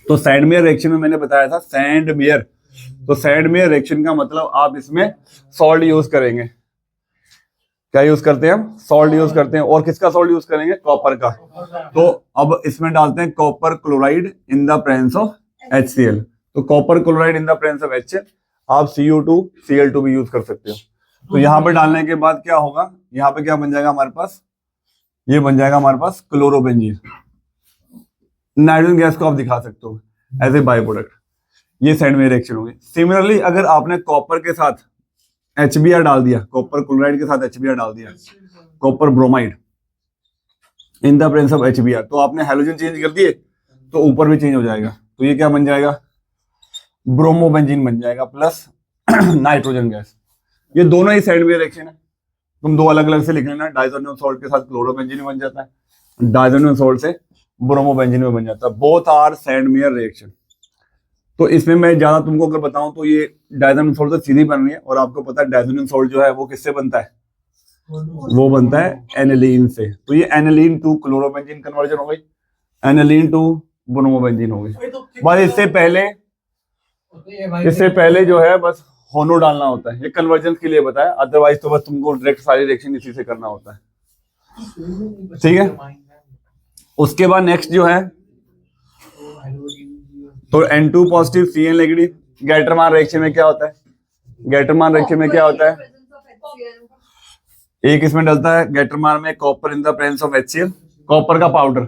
तो सैंडवेयर रिएक्शन में मैंने बताया था सैंडवेयर, तो सैंडवेयर रिएक्शन का मतलब आप इसमें सॉल्ट यूज करेंगे। क्या यूज करते हैं हम? सॉल्ट यूज करते हैं। और किसका सॉल्ट यूज करेंगे? कॉपर का। तो अब इसमें डालते हैं copper chloride in the presence of HCl। तो copper chloride in the presence of HCl, आप CO2 Cl2 भी यूज कर सकते हो। तो यहाँ पे डालने के बाद क्या होगा? यहाँ पे क्या बन जाएगा हमारे पास? ये बन जाएगा हमारे पास क्लोरोबेंजीन। नाइट्रोजन गैस को आप दिखा सकते हो एज ए बाय प्रोडक्ट। ये सैंडवेयर रिएक्शन होगी। सिमिलरली अगर आपने कॉपर के साथ HBr डाल दिया, कॉपर क्लोराइड के साथ HBr डाल दिया, copper bromide in the presence of HBr, तो आपने हैलोजन चेंज कर दिए तो ऊपर भी चेंज हो जाएगा। तो ये क्या बन जाएगा? ब्रोमोबेंजीन बन जाएगा प्लस नाइट्रोजन गैस। ये दोनों ही सैंडवेयर रिएक्शन है, तुम 2 अलग अलग से लिख लेना। डाइसोनियम सॉल्ट के साथ क्लोरोबेंजीन बन जाता है, डाइसोनियम सॉल्ट से ब्रोमोबेंजीन में बन जाता है। Both are Sandmeyer reaction. तो इसमें मैं ज्यादा तुमको अगर बताऊं तो ये डाइसोनियम सॉल्ट से सीधी बन रही है, और आपको पता है डाइसोनियम सॉल्ट जो है वो किससे बनता है? वो बनता है एनिलीन से। तो ये एनिलीन टू क्लोरोबेंजीन कन्वर्जन हो गई, एनिलीन टू ब्रोमोबेंजीन हो गई। बस इससे पहले जो है बस होनो डालना होता है। ये कन्वर्जन के लिए बताया, अदरवाइज तो बस तुमको डायरेक्ट सारी रिएक्शन इसी से करना होता है, ठीक है। उसके बाद नेक्स्ट जो है तो N2 positive Cl negative. Gattermann reaction में क्या होता है? गैटरमान रिएक्शन में क्या होता है? एक इसमें डलता है गैटरमान में copper in the presence of HCl, copper का पाउडर,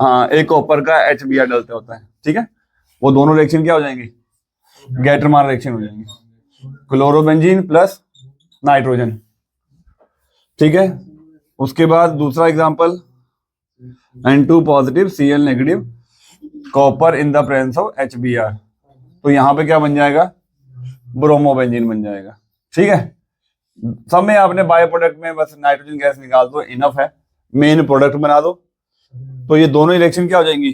हाँ, एक कॉपर का HBr डलता होता है, ठीक है। वो दोनों रिएक्शन क्या हो जाएंगी? गैटरमान रिएक्शन हो जाएंगी, क्लोरोबेंजीन प्लस नाइट्रोजन, ठीक है। उसके बाद दूसरा example N2 positive Cl negative copper in the presence of HBr। तो यहाँ पे क्या बन जाएगा? ब्रोमोबेंजीन बन जाएगा, ठीक है। सब में आपने बाय प्रोडक्ट में बस नाइट्रोजन गैस निकाल दो, इनफ है। मेन प्रोडक्ट बना दो, तो ये दोनों रिएक्शन क्या हो जाएंगी?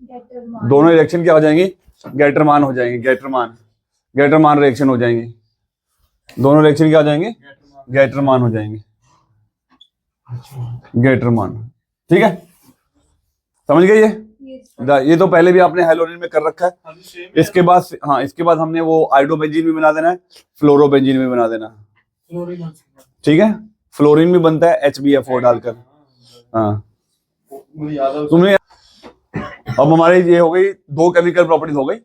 दोनों रिएक्शन क्या हो जाएंगी? गैटरमान हो जाएंगे। गैटरमान रिएक्शन हो जाएंगी। दोनों रिएक्शन क्या हो जाएंगे? गैटरमान हो जाएंगे, गैटरमान, ठीक है। समझ गए? ये तो पहले भी आपने हेलोरीन में कर रखा है। इसके बाद हमने वो आइडोबेंजीन भी बना देना है, फ्लोरोबेंजीन भी बना देना, ठीक है। फ्लोरीन भी बनता है HBF4 डालकर, हाँ मुझे याद है तुमने अब हमारी ये हो गई 2 केमिकल प्रॉपर्टीज हो गई।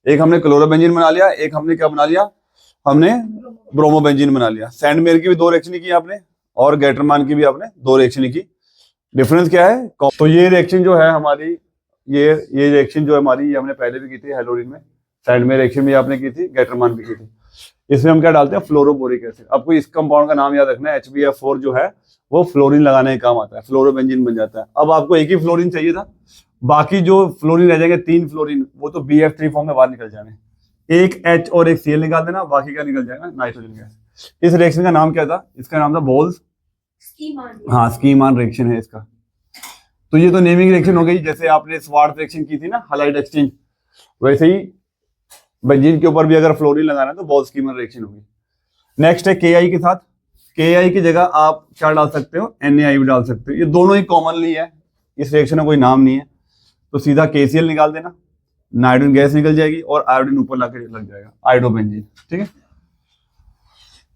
एक हमने क्लोरोबेंजीन बना लिया, एक हमने क्या बना लिया, हमने ब्रोमोबेंजीन बना लिया। सैंडमेयर की भी 2 रिएक्शन की आपने और गैटरमान की भी आपने 2 रिएक्शन की। डिफरेंस क्या है? तो ये रिएक्शन जो है हमारी, ये रिएक्शन जो है हमारी, ये हमने पहले भी की थी हेलोरिन में। सैंडमेयर रिएक्शन भी आपने की थी, गैटरमान भी की थी। इसमें हम क्या डालते हैं? Fluoroboric acid. आपको इस कंपाउंड का नाम याद रखना है, HBF4 जो है वो फ्लोरीन लगाने का काम आता है, फ्लोरोबेंजीन बन जाता है। अब आपको एक ही फ्लोरीन चाहिए था, बाकी जो फ्लोरीन रह जाएंगे 3 फ्लोरीन, वो तो BF3 फॉर्म में बाहर निकल जाने। एक H और एक Cl निकाल देना, बाकी क्या निकल जाएगा? Nitrogen gas. इस रिएक्शन का नाम क्या था? इसका नाम था बोल्स, हाँ स्कीमान रिएक्शन है इसका। तो ये तो नेमिंग रिएक्शन हो गई। जैसे आपने स्वार्ट्ज रिएक्शन की थी ना, हैलाइड एक्सचेंज, वैसे ही बेंजीन के ऊपर भी अगर फ्लोरीन लगाना है तो बोल्स स्कीमन रिएक्शन होगी। नेक्स्ट है KI के साथ। KI की जगह आप क्या डाल सकते हो? NaI भी डाल सकते हो। ये दोनों ही कॉमनली है, इस रिएक्शन में कोई नाम नहीं है। तो सीधा KCl निकाल देना, नाइट्रोजन गैस निकल जाएगी और आयोडीन ऊपर लाके लग जाएगा, आयोडोबेंजीन। ठीक है।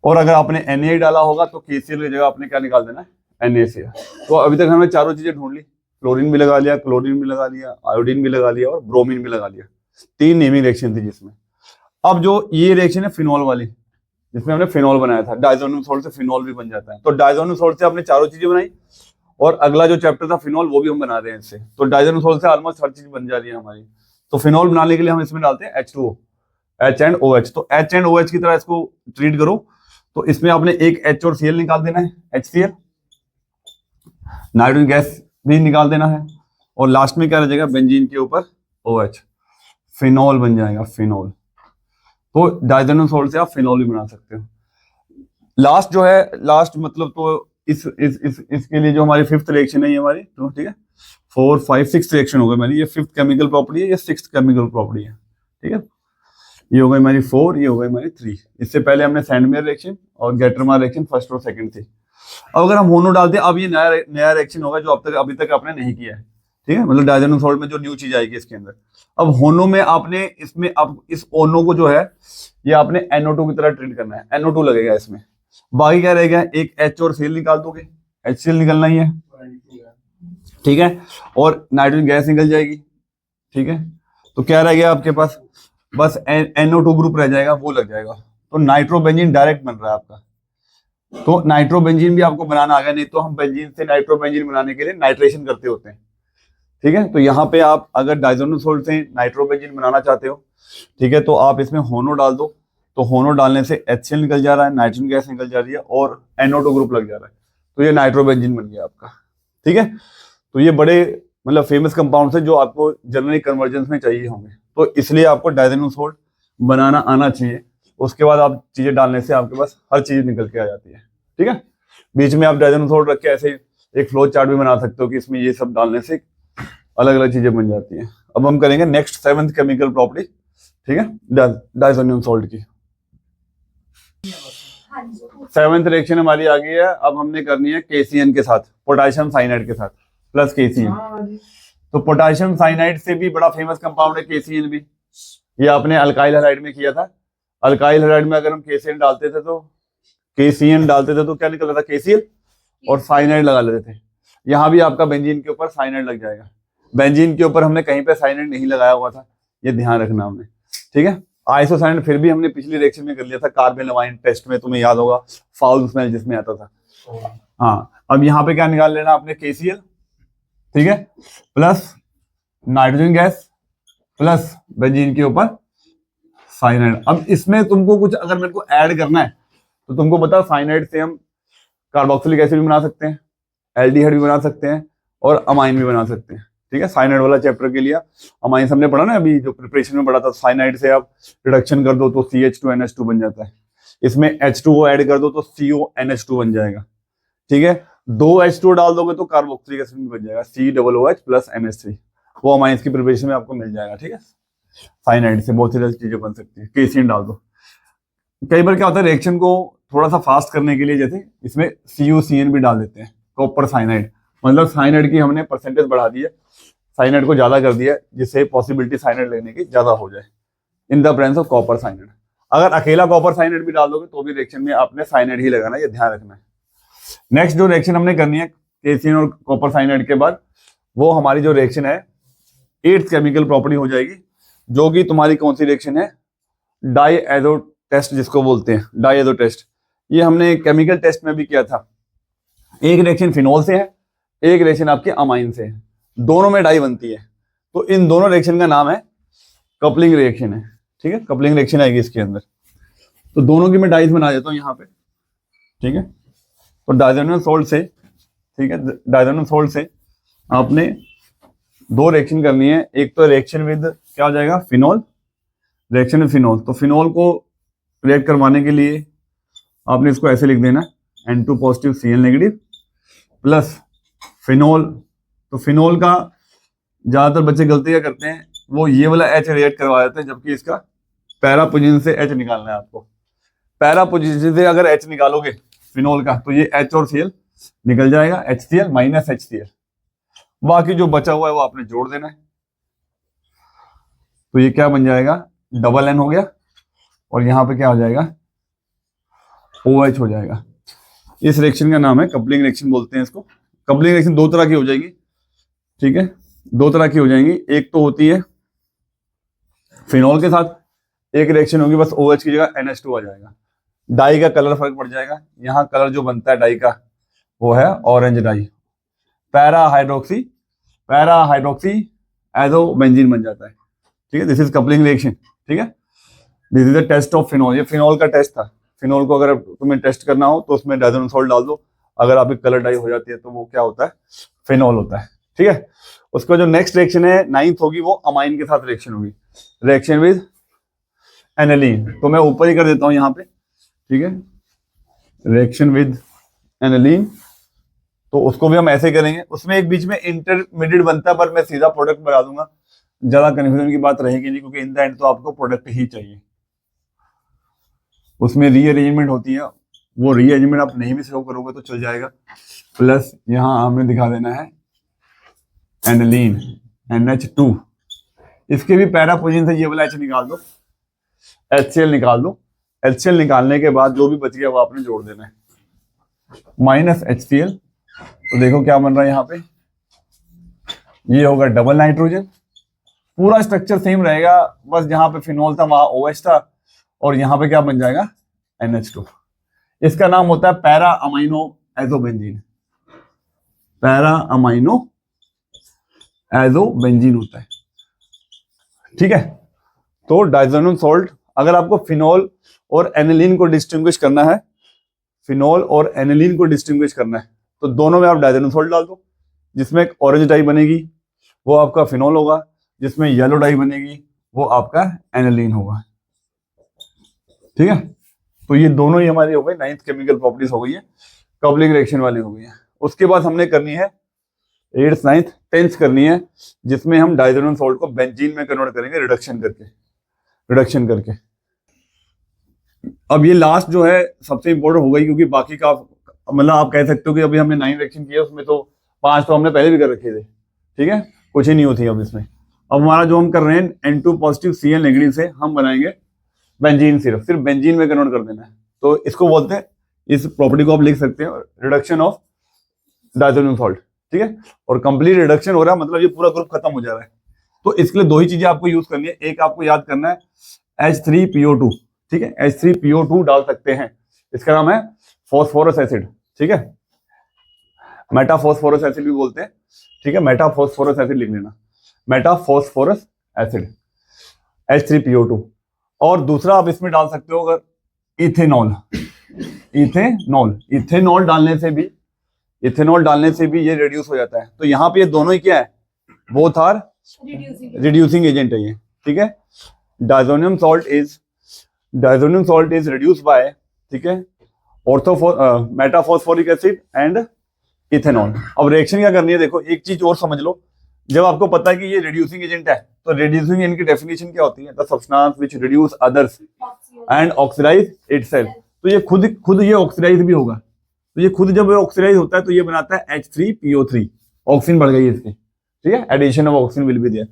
और अगर आपने NaI डाला होगा तो KCl की जगह आपने क्या निकाल देना है? NaCl। तो अभी तक हमने चारों चीजें ढूंढ ली, फ्लोरीन भी लगा लिया, क्लोरीन भी लगा लिया, आयोडीन भी लगा लिया और ब्रोमीन भी लगा लिया। 3 नेमिंग रिएक्शन थी जिसमें। अब जो ये रिएक्शन है फिनॉल वाली, जिसमें हमने फिनॉल बनाया था, डाइज़ोनियम सॉल्ट से फिनॉल भी बन जाता है। तो डाइज़ोनियम सॉल्ट से आपने चारों चीजें बनाई और अगला जो चैप्टर था फिनॉल, वो भी हम बना रहे हैं इससे। तो डाइज़ोनियम सॉल्ट से ऑलमोस्ट हर चीज बन जा रही है हमारी। तो फिनॉल बनाने के लिए हम इसमें डालते हैं H2O, H एंड OH। तो H एंड OH की तरह इसको ट्रीट करो। तो इसमें आपने एक H और Cl निकाल देना है, HCl, नाइट्रोजन गैस भी निकाल देना है और लास्ट में क्या रह जाएगा? बेंजीन के ऊपर OH, फिनॉल बन जाएगा, फिनॉल। तो डाइज़ोनियम सॉल्ट से आप फिनॉल भी बना सकते हो। लास्ट जो है, लास्ट मतलब तो इसके लिए जो हमारी 5th रिएक्शन है ये हमारी, तो ठीक है 4, 5, 6 रिएक्शन हो गई हमारी। ये 5th केमिकल प्रॉपर्टी है, ये 6th केमिकल प्रॉपर्टी है। ठीक है, ये हो गई हमारी 4, ये हो गई हमारी 3। इससे पहले हमने सैंडमेयर रिएक्शन और गैटरमान रिएक्शन फर्स्ट और सेकंड थी। अब अगर हम होनो डालते हैं, अब ये नया रिएक्शन होगा जो अभी तक आपने नहीं किया है। ठीक है, मतलब डाइज़ोनियम सॉल्ट में जो न्यू चीज आएगी इसके अंदर। अब होनो में आपने इसमें, अब इस ओनो को जो है ये आपने NO2 की तरह ट्रीट करना है, NO2 लगेगा इसमें। बाकी क्या रहेगा? एक H और Cl निकाल दोगे, HCl निकलना ही है। ठीक है, और नाइट्रोजन गैस निकल जाएगी। ठीक है, तो क्या रह गया आपके पास? बस NO2 ग्रुप रह जाएगा, वो लग जाएगा। तो नाइट्रोबेंजीन डायरेक्ट बन रहा है आपका। तो नाइट्रोबेंजीन भी आपको बनाना आ गया, नहीं तो हम बेंजीन से नाइट्रोबेंजीन बनाने के लिए नाइट्रेशन करते होते हैं। ठीक है, तो यहाँ पे आप अगर डाइज़ोनियम सॉल्ट से नाइट्रोबेंजीन बनाना चाहते हो, ठीक है, तो आप इसमें होनो डाल दो। तो होनो डालने से HCl निकल जा रहा है, नाइट्रोजन गैस निकल जा रही है और NO2 ग्रुप लग जा रहा है। तो ये नाइट्रोबेंजीन बन गया आपका। ठीक है, तो ये बड़े मतलब फेमस कंपाउंड्स हैं जो आपको जनरली कन्वर्जेंस में चाहिए होंगे। तो इसलिए आपको डाइज़ोनियम सॉल्ट बनाना आना चाहिए। उसके बाद आप चीजें डालने से आपके पास हर चीज निकल के आ जाती है। ठीक है, बीच में आप डाइज़ोनियम सॉल्ट रख के ऐसे एक फ्लो चार्ट भी बना सकते हो कि इसमें ये सब डालने से अलग अलग चीजें बन जाती हैं। अब हम करेंगे नेक्स्ट 7th केमिकल प्रॉपर्टी, ठीक है, डाइज़ोनियम सॉल्ट की। 7th रिएक्शन हमारी आ गई है। अब हमने करनी है KCN के साथ, पोटेशियम साइनाइड के साथ प्लस KCN। तो पोटेशियम साइनाइड से भी बड़ा फेमस कंपाउंड है KCN भी। ये आपने अल्काइल हैलाइड में किया था। अल्काइल हैलाइड में अगर हम KCN डालते थे तो क्या निकल रहा था? KCl और साइनाइड लगा लेते थे। यहाँ भी आपका बेंजीन के ऊपर साइनाइड लग जाएगा। बेंजीन के ऊपर हमने कहीं पे साइनाइड नहीं लगाया हुआ था, ये ध्यान रखना हमने। ठीक है, आइसोसाइनाइड फिर भी हमने पिछली रिएक्शन में कर लिया था, कार्बेनोमाइन टेस्ट में, तुम्हें याद होगा, फाउल स्मेल जिसमें आता था। हाँ, अब यहाँ पे क्या निकाल लेना आपने? KCl, ठीक है, plus nitrogen gas plus benzene के ऊपर साइनाइड। अब इसमें तुमको कुछ अगर मेरे को ऐड करना है तो तुमको पता, साइनाइड से हम कार्बोक्सिलिक एसिड भी बना सकते हैं, एल्डिहाइड भी बना सकते हैं और अमाइन भी बना सकते हैं। ठीक है, साइनाइड वाला चैप्टर के लिए अमाइन हमने पढ़ा ना अभी जो प्रिपरेशन में पढ़ा था। साइनाइड से आप रिडक्शन कर दो तो CH2NH2 बन जाता है। इसमें H2O ऐड कर दो तो CONH2 बन जाएगा। ठीक है, 2 H2O डाल दोगे तो कार्बोक्सिलिक एसिड भी बन जाएगा, COOH प्लस NH3। वो अमाइंस की प्रिपरेशन में आपको मिल जाएगा। ठीक है, साइनाइड से बहुत सी चीजें बन सकती है। KCN डाल दो। कई बार क्या होता है, रिएक्शन को थोड़ा सा फास्ट करने के लिए जैसे इसमें CuCN भी डाल देते हैं, कॉपर साइनाइड। मतलब साइनाइड की हमने परसेंटेज बढ़ा दी है, साइनाइड को ज्यादा कर दिया है, जिससे पॉसिबिलिटी साइनाइड लेने की ज्यादा हो जाए इन the presence of copper cyanide. अगर अकेला कॉपर साइनाइड भी डाल दोगे तो भी रिएक्शन में आपने साइनाइड ही लगाना है, ये ध्यान रखना है। नेक्स्ट जो रिएक्शन हमने करनी है KCN और कॉपर साइनाइड के बाद वो हमारी जो रिएक्शन है 8th केमिकल प्रॉपर्टी हो जाएगी, जो कि तुम्हारी कौन सी रिएक्शन है, डाईएजो टेस्ट जिसको बोलते हैं, डाईएजो टेस्ट। ये हमने केमिकल टेस्ट में भी किया था। एक रिएक्शन फिनॉल से है, एक रिएक्शन आपके अमाइन से है, दोनों में डाई बनती है, तो इन दोनों रिएक्शन का नाम है कपलिंग रिएक्शन है। ठीक है, कपलिंग रिएक्शन आएगी इसके अंदर। तो दोनों की मैं डाइज बना देता हूँ यहाँ पे। ठीक है, तो डायजोनियम सॉल्ट से, ठीक है, डायजोनियम सॉल्ट से आपने दो रिएक्शन करनी है। एक तो रिएक्शन विद क्या हो जाएगा, फिनॉल, रिएक्शन विद फिनॉल। तो फिनॉल को रिएक्ट करवाने के लिए आपने इसको ऐसे लिख देना, N2 positive Cl negative plus phenol. तो फिनॉल का ज्यादातर बच्चे गलती क्या करते हैं, वो ये वाला H रिएक्ट करवा देते हैं, जबकि इसका पैरा पोजीशन से H निकालना है आपको। पैरा पोजीशन से अगर H निकालोगे फिनॉल का, तो ये H और Cl निकल जाएगा, HCl माइनस HCl। बाकी जो बचा हुआ है वो आपने जोड़ देना है। तो ये क्या बन जाएगा, डबल N हो गया, और यहां पे क्या हो जाएगा, OH हो जाएगा। इस रिएक्शन का नाम है कपलिंग रिएक्शन बोलते हैं इसको। कपलिंग रिएक्शन दो तरह की हो जाएगी। ठीक है, दो तरह की हो जाएंगी। एक तो होती है फिनॉल के साथ, एक रिएक्शन होगी बस OH की जगह NH2 आ जाएगा। डाई का कलर फर्क पड़ जाएगा। यहाँ कलर जो बनता है डाई का वो है orange dye, para hydroxy azo benzene बन जाता है। ठीक है, दिस इज कपलिंग रिएक्शन। ठीक है, this is the test of phenol. ये फिनॉल का टेस्ट था। फिनॉल को अगर तुम्हें टेस्ट करना हो तो उसमें डायजोनियम सॉल्ट डाल दो, अगर आपकी कलर डाई हो जाती है तो वो क्या होता है, फिनॉल होता है। ठीक है, उसका जो नेक्स्ट रिएक्शन है 9th होगी, वो अमाइन के साथ रिएक्शन होगी, रिएक्शन विद एनिलीन। तो मैं ऊपर ही कर देता हूं यहाँ पे। ठीक है, रिएक्शन विद एनिलीन, तो उसको भी हम ऐसे करेंगे। उसमें एक बीच में इंटरमीडिएट बनता है, पर मैं सीधा प्रोडक्ट बना दूंगा, ज्यादा कन्फ्यूजन की बात रहेगी नहीं, क्योंकि इन द एंड तो आपको प्रोडक्ट ही चाहिए। उसमें रीअरेंजमेंट होती है, वो रीअरेंजमेंट आप नहीं भी शो करोगे तो चल जाएगा। प्लस यहाँ हमने दिखा देना है एनिलीन NH2। इसके भी पैरा पोजीशन से ये वाला H निकाल दो, HCl निकाल दो। HCl निकालने के बाद जो भी बच गया वो आपने जोड़ देना है, माइनस HCl। तो देखो क्या बन रहा है यहाँ पे, ये होगा डबल नाइट्रोजन। पूरा स्ट्रक्चर सेम रहेगा, बस जहां पे फिनॉल था वहां OH था, और यहाँ पे क्या बन जाएगा, NH2। इसका नाम होता है para amino azobenzene. Para amino azobenzene होता है। ठीक है, तो डायजोनियम सॉल्ट, अगर आपको फिनॉल और एनिलीन को डिस्टिंग्विश करना है, फिनॉल और एनिलीन को डिस्टिंग्विश करना है, तो दोनों में आप डायजोनियम सॉल्ट डाल दो। जिसमें एक ऑरेंज डाई बनेगी वो आपका फिनॉल होगा, जिसमें येलो डाई बनेगी वो आपका एनिलीन होगा। ठीक है, तो ये दोनों ही हमारी हो गई 9th केमिकल प्रॉपर्टीज हो गई है, कपलिंग रिएक्शन वाली हो गई है। उसके बाद हमने करनी है 8th 9th 10th करनी है, जिसमें हम डायजोनियम सॉल्ट को बेंजीन में कन्वर्ट करेंगे रिडक्शन करके। अब ये लास्ट जो है सबसे इंपॉर्टेंट हो गई, क्योंकि बाकी का मतलब आप कह सकते हो कि अभी हमने 9 रिएक्शन किया, उसमें तो 5 तो हमने पहले भी कर रखे थे। ठीक है, कुछ ही नहीं होती अब इसमें। अब हमारा जो हम कर रहे हैं N2 पॉजिटिव Cl नेगेटिव से हम बनाएंगे बेंजीन, सिर्फ बेंजीन में कन्वर्ट कर देना है। तो इसको बोलते हैं, इस प्रॉपर्टी को आप लिख सकते हैं रिडक्शन ऑफ डायजोनियम सॉल्ट। ठीक है, और कंप्लीट रिडक्शन हो रहा है, मतलब ये पूरा ग्रुप खत्म हो जा रहा है। तो इसके लिए दो ही चीजें आपको यूज करनी है। एक आपको याद करना है H3PO2। ठीक है, H3PO2 डाल सकते हैं, इसका नाम है फॉस्फोरस एसिड। ठीक है, मेटाफॉस्फोरस एसिड भी बोलते हैं। ठीक है, मेटाफॉस्फोरस एसिड लिख लेना, मेटाफॉस्फोरस एसिड H3PO2। और दूसरा आप इसमें डाल सकते हो अगर इथेनॉल। इथेनॉल डालने से भी ये रिड्यूस हो जाता है। तो यहाँ पे ये दोनों ही क्या है, बोथ आर रिड्यूसिंग एजेंट है ये। ठीक है, diazonium salt is reduce by, ठीक है, मेटाफॉस्फोरिक एसिड एंड इथेनॉल। अब रिएक्शन क्या करनी है, देखो एक चीज और समझ लो, जब आपको पता है कि ये रिड्यूसिंग एजेंट है, तो रिड्यूसिंग एजेंट की डेफिनेशन क्या होती है, the substance which reduce others and oxidise itself. तो ये खुद ये ऑक्सीडाइज भी होगा। तो ये खुद जब ऑक्सीडाइज होता है तो ये बनाता है H3PO3, ऑक्सीजन बढ़ गई है इसकी। ठीक है, addition of oxygen will be there.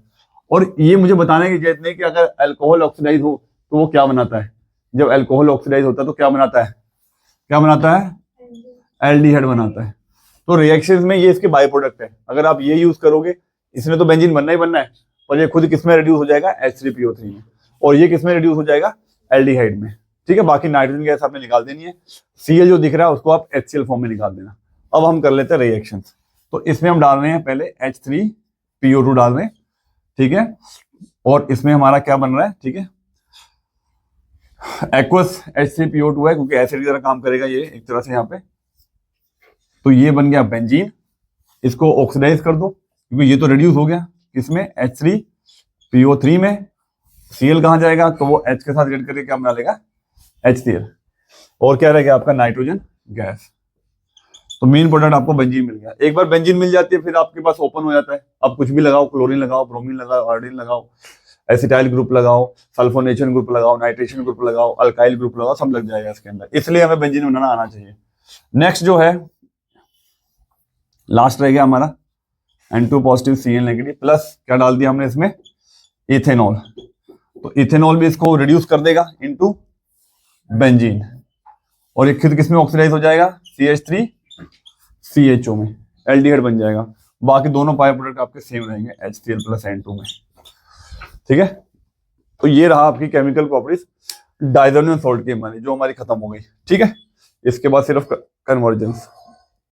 और ये मुझे बताने की जरूरत नहीं कि अगर अल्कोहल ऑक्सीडाइज हो तो वो क्या बनाता है। जब अल्कोहल ऑक्सीडाइज होता है तो क्या बनाता है, एल्डिहाइड बनाता है। तो रिएक्शंस में ये इसके बाय प्रोडक्ट है। अगर आप ये यूज करोगे, इसमें तो बेंजीन बनना ही बनना है, और ये खुद किस में रिड्यूस हो जाएगा, H3PO3 में, और ये किस में रिड्यूस हो जाएगा, एल्डिहाइड में। ठीक है, बाकी नाइट्रोजन गैस आपने निकाल देनी है। Cl जो दिख रहा है उसको आप HCl फॉर्म में निकाल देना। अब हम कर लेते हैं रिएक्शंस। तो इसमें हम डाल रहे हैं पहले H3PO2 डाल रहे हैं, ठीक है, और इसमें हमारा क्या बन रहा है, ठीक है, एक्वस H3PO2 है, क्योंकि एसिड की तरह काम करेगा ये एक तरह से यहाँ पे। तो ये बन गया बेंजीन। इसको ऑक्सीडाइज कर दो, क्योंकि ये तो रिड्यूस हो गया किसमें, H3PO3 में। Cl कहाँ जाएगा, तो वो H के साथ रिएक्ट करके क्या बना लेगा, HCl, और क्या रहेगा आपका, नाइट्रोजन गैस। तो मेन प्रोडक्ट आपको बेंजीन मिल गया। एक बार बेंजीन मिल जाती है फिर आपके पास ओपन हो जाता है। अब कुछ भी लगाओ, क्लोरीन लगाओ, ब्रोमीन लगाओ, आयोडीन लगाओ, एसिटाइल ग्रुप लगाओ, सल्फोनेशन ग्रुप लगाओ, नाइट्रेशन ग्रुप लगाओ, अल्काइल ग्रुप लगाओ, सब लग जाएगा इसके अंदर। इसलिए हमें बेंजीन बनाना आना चाहिए। नेक्स्ट जो है लास्ट रह गया हमारा N2 positive Cl negative plus क्या डाल दिया हमने इसमें, इथेनॉल। तो इथेनॉल भी इसको रिड्यूस कर देगा इनटू बेंजीन, और एक खुद किसमें ऑक्सीडाइज हो जाएगा, CH3CHO में, एल्डिहाइड बन जाएगा। बाकी दोनों बाय प्रोडक्ट आपके सेम रहेंगे HCl प्लस N2 में। ठीक है, तो ये रहा आपकी केमिकल प्रॉपर्टीज डाइजोनियम सॉल्ट की हमारी, जो हमारी खत्म हो गई। ठीक है, इसके बाद सिर्फ कन्वर्जेंस।